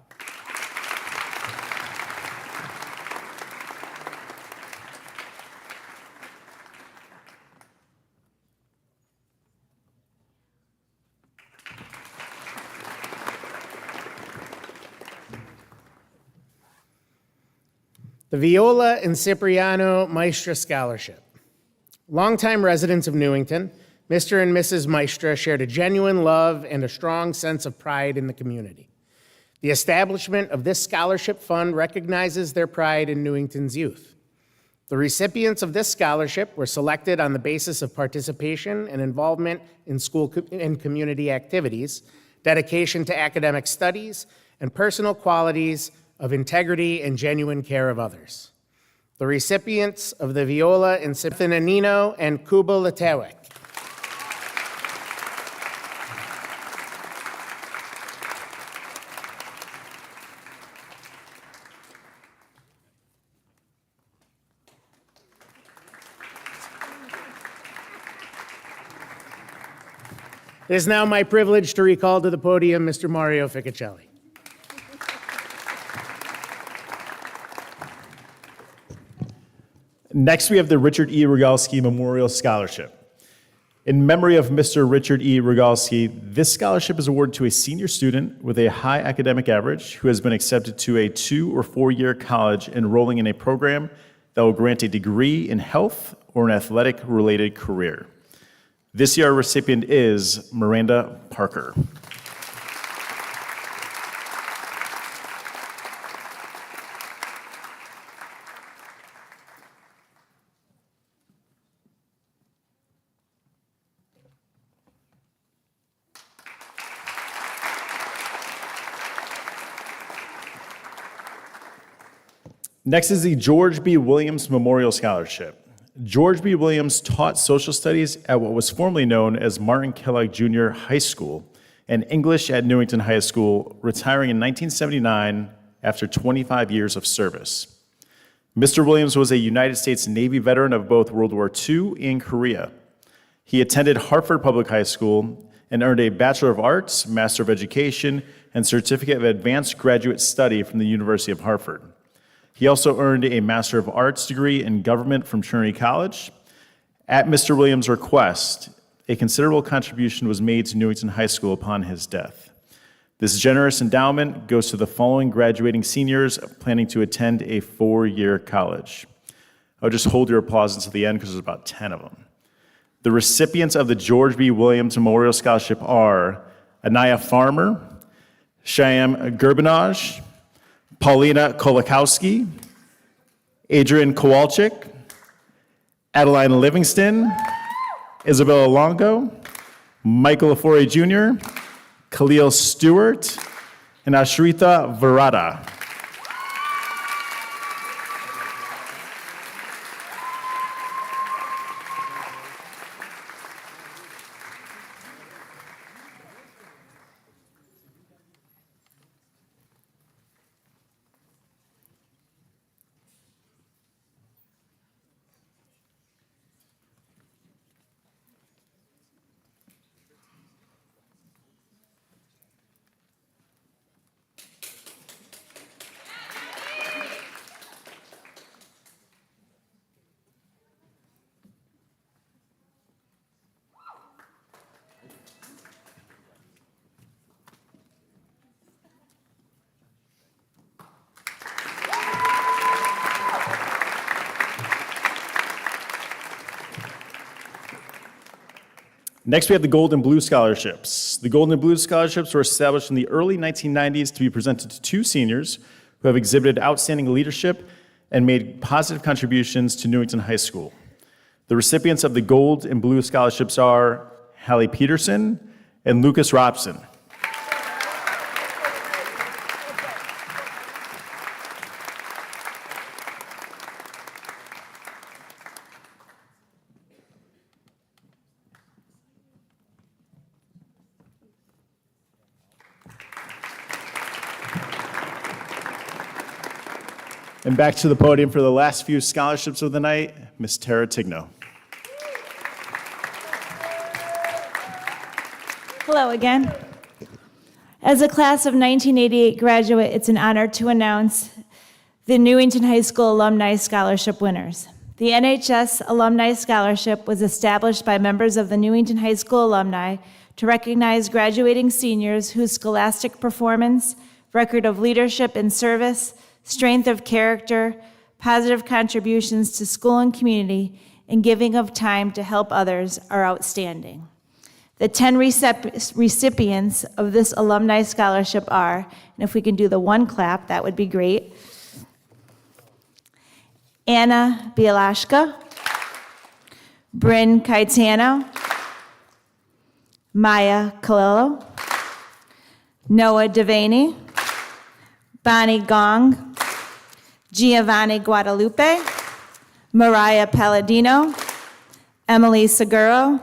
The Viola and Cipriano Maestra Scholarship. Longtime residents of Newington, Mr. and Mrs. Maestra shared a genuine love and a strong sense of pride in the community. The establishment of this scholarship fund recognizes their pride in Newington's youth. The recipients of this scholarship were selected on the basis of participation and involvement in school and community activities, dedication to academic studies, and personal qualities of integrity and genuine care of others. The recipients of the Viola and Cipriano and Kuba Latewek. It is now my privilege to recall to the podium Mr. Mario Ficcicelli. Next, we have the Richard E. Rogalski Memorial Scholarship. In memory of Mr. Richard E. Rogalski, this scholarship is awarded to a senior student with a high academic average who has been accepted to a 2- or 4-year college enrolling in a program that will grant a degree in health or an athletic-related career. This year, our recipient is Miranda Parker. Next is the George B. Williams Memorial Scholarship. George B. Williams taught social studies at what was formerly known as Martin Kellogg Junior High School and English at Newington High School, retiring in 1979 after 25 years of service. Mr. Williams was a United States Navy veteran of both World War II and Korea. He attended Hartford Public High School and earned a Bachelor of Arts, Master of Education, and Certificate of Advanced Graduate Study from the University of Hartford. He also earned a Master of Arts degree in government from Trinity College. At Mr. Williams' request, a considerable contribution was made to Newington High School upon his death. This generous endowment goes to the following graduating seniors planning to attend a 4-year college. I'll just hold your applause until the end because there's about 10 of them. The recipients of the George B. Williams Memorial Scholarship are Anaya Farmer, Shyam Gerbanaj, Paulina Kolakowski, Adrian Kowalczyk, Adeline Livingston, Isabella Longo, Michael Afore Jr., Khalil Stewart, and Ashrita Varada. Next, we have the Gold and Blue Scholarships. The Gold and Blue Scholarships were established in the early 1990s to be presented to 2 seniors who have exhibited outstanding leadership and made positive contributions to Newington High School. The recipients of the Gold and Blue Scholarships are Hallie Peterson and Lucas Robson. And back to the podium for the last few scholarships of the night, Ms. Tara Tigno. Hello again. As a class of 1988 graduate, it's an honor to announce the Newington High School Alumni Scholarship winners. The NHS Alumni Scholarship was established by members of the Newington High School alumni to recognize graduating seniors whose scholastic performance, record of leadership and service, strength of character, positive contributions to school and community, and giving of time to help others are outstanding. The 10 recipients of this alumni scholarship are, and if we can do the one clap, that would be great. Anna Bielashka, Bryn Caetano, Maya Kalilo, Noah Devaney, Bonnie Gong, Giovanni Guadalupe, Mariah Palladino, Emily Seguro,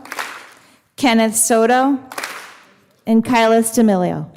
Kenneth Soto, and Kyla Stamilio.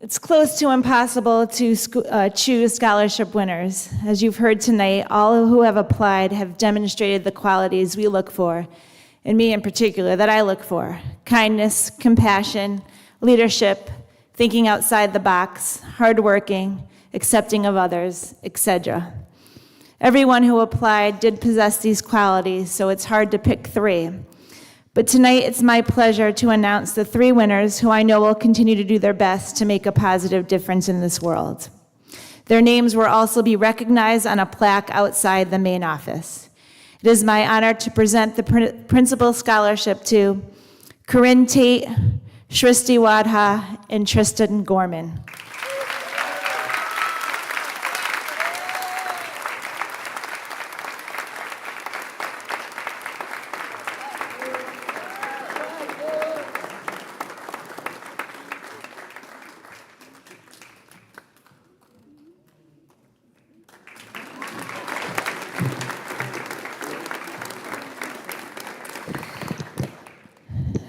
It's close to impossible to choose scholarship winners. As you've heard tonight, all who have applied have demonstrated the qualities we look for, and me in particular, that I look for: kindness, compassion, leadership, thinking outside the box, hardworking, accepting of others, etc. Everyone who applied did possess these qualities, so it's hard to pick 3. But tonight, it's my pleasure to announce the 3 winners who I know will continue to do their best to make a positive difference in this world. Their names will also be recognized on a plaque outside the main office. It is my honor to present the Principal Scholarship to Corinne Tate, Shristi Wadha, and Tristan Gorman.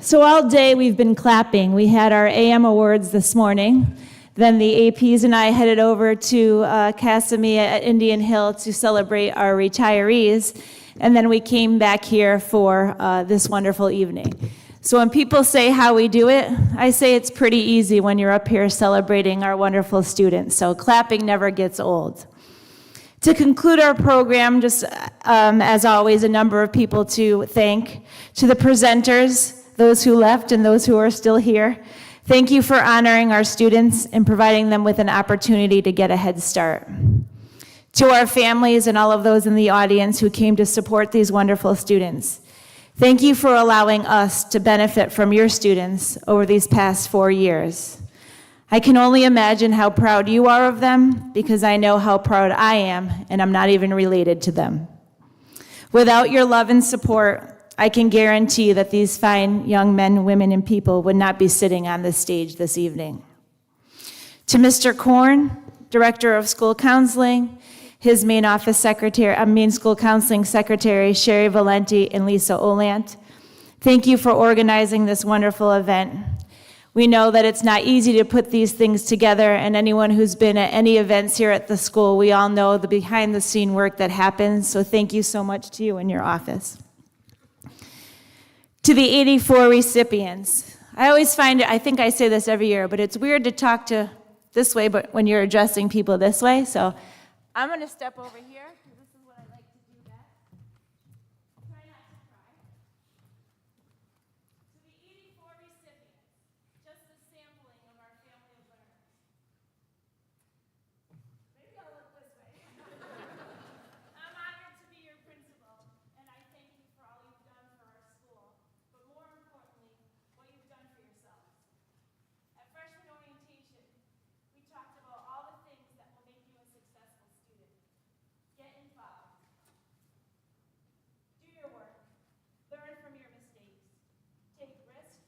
So all day we've been clapping. We had our AM awards this morning. Then the APs and I headed over to Casamia at Indian Hill to celebrate our retirees. And then we came back here for this wonderful evening. So when people say how we do it, I say it's pretty easy when you're up here celebrating our wonderful students. So clapping never gets old. To conclude our program, just as always, a number of people to thank. To the presenters, those who left and those who are still here, thank you for honoring our students and providing them with an opportunity to get a head start. To our families and all of those in the audience who came to support these wonderful students, thank you for allowing us to benefit from your students over these past 4 years. I can only imagine how proud you are of them, because I know how proud I am, and I'm not even related to them. Without your love and support, I can guarantee that these fine young men, women, and people would not be sitting on this stage this evening. To Mr. Korn, Director of School Counseling, his main office secretary, main school counseling secretary, Sherry Valenti and Lisa Olant, Thank you for organizing this wonderful event. We know that it's not easy to put these things together, and anyone who's been at any events here at the school, we all know the behind-the-scene work that happens, so thank you so much to you and your office. To the 84 recipients, I always find it, I think I say this every year, but it's weird to talk to this way, but when you're addressing people this way, so I'm going to step over here, because this is what I like to do best. Try not to cry. To the 84 recipients, just a sampling of our family of learners. Maybe I'll look this way. I'm honored to be your principal, and I thank you for all you've done for our school, but more importantly, what you've done for yourselves. At freshman orientation, we talked about all the things that will make you a successful student. Get involved. Do your work. Learn from your mistakes. Take risks.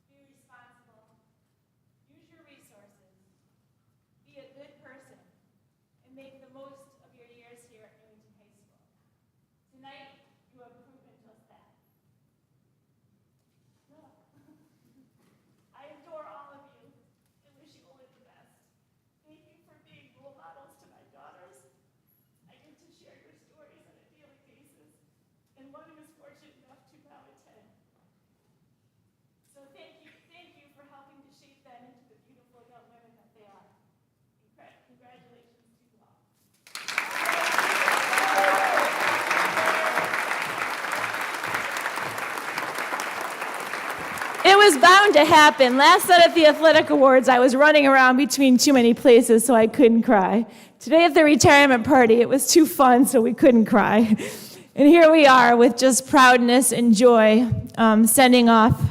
Be responsible. Use your resources. Be a good person. And make the most of your years here at Newington High School. Tonight, you have proven just that. I adore all of you and wish you only the best. Thank you for being role models to my daughters. I get to share your stories on a daily basis, and one who is fortunate enough to now attend. So thank you for helping to shape them into the beautiful young women that they are. Congratulations to you all. It was bound to happen. Last night at the athletic awards, I was running around between too many places, so I couldn't cry. Today at the retirement party, it was too fun, so we couldn't cry. And here we are with just proudness and joy, sending off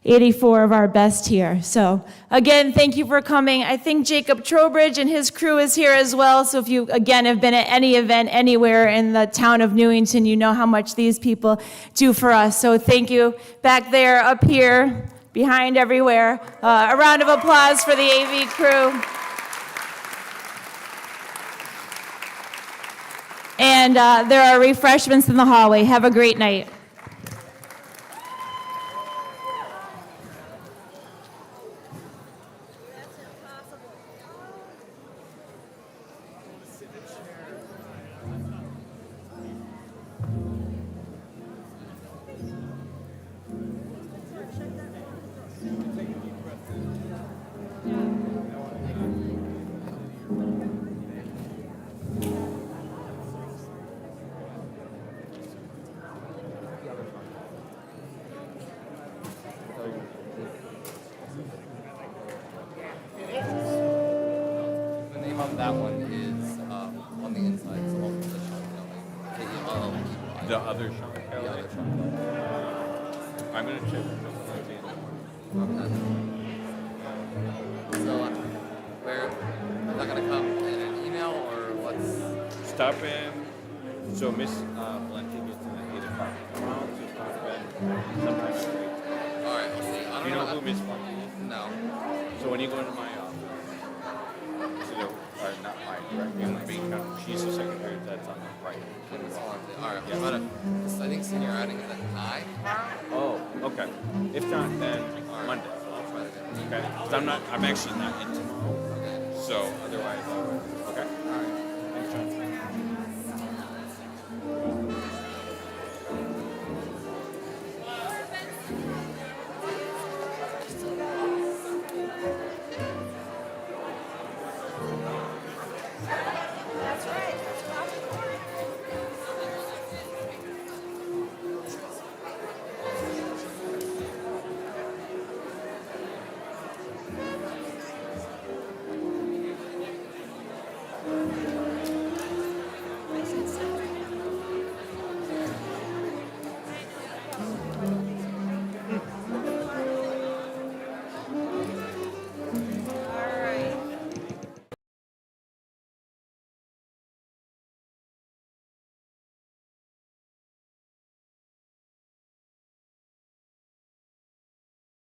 84 of our best here. So again, thank you for coming. I think Jacob Trowbridge and his crew is here as well. So if you, again, have been at any event anywhere in the town of Newington, you know how much these people do for us. So thank you back there, up here, behind, everywhere. A round of applause for the AV crew. And there are refreshments in the hallway. Have a great night. The name of that one is on the inside. It's called the K-E-L-L-E-Y. The other Sean Kelly? The other Sean Kelly. I'm going to check. So, where, is that going to come in an email or what's? Stop in. So Miss Valenti gets in at 8 o'clock tomorrow, so stop in sometime at 8. All right, we'll see. I don't You know know who Miss Valenti is? No. So when you go into my office, or not my directly on the main counter, she's the secretary, that's on the right. All right, Yeah. but I think senior outing is at 9 tomorrow. Oh, okay. If not, then Monday. I'll try to get it. Okay? 'Cause I'm actually not in tomorrow. Okay. So otherwise, okay? All right. Thanks, John.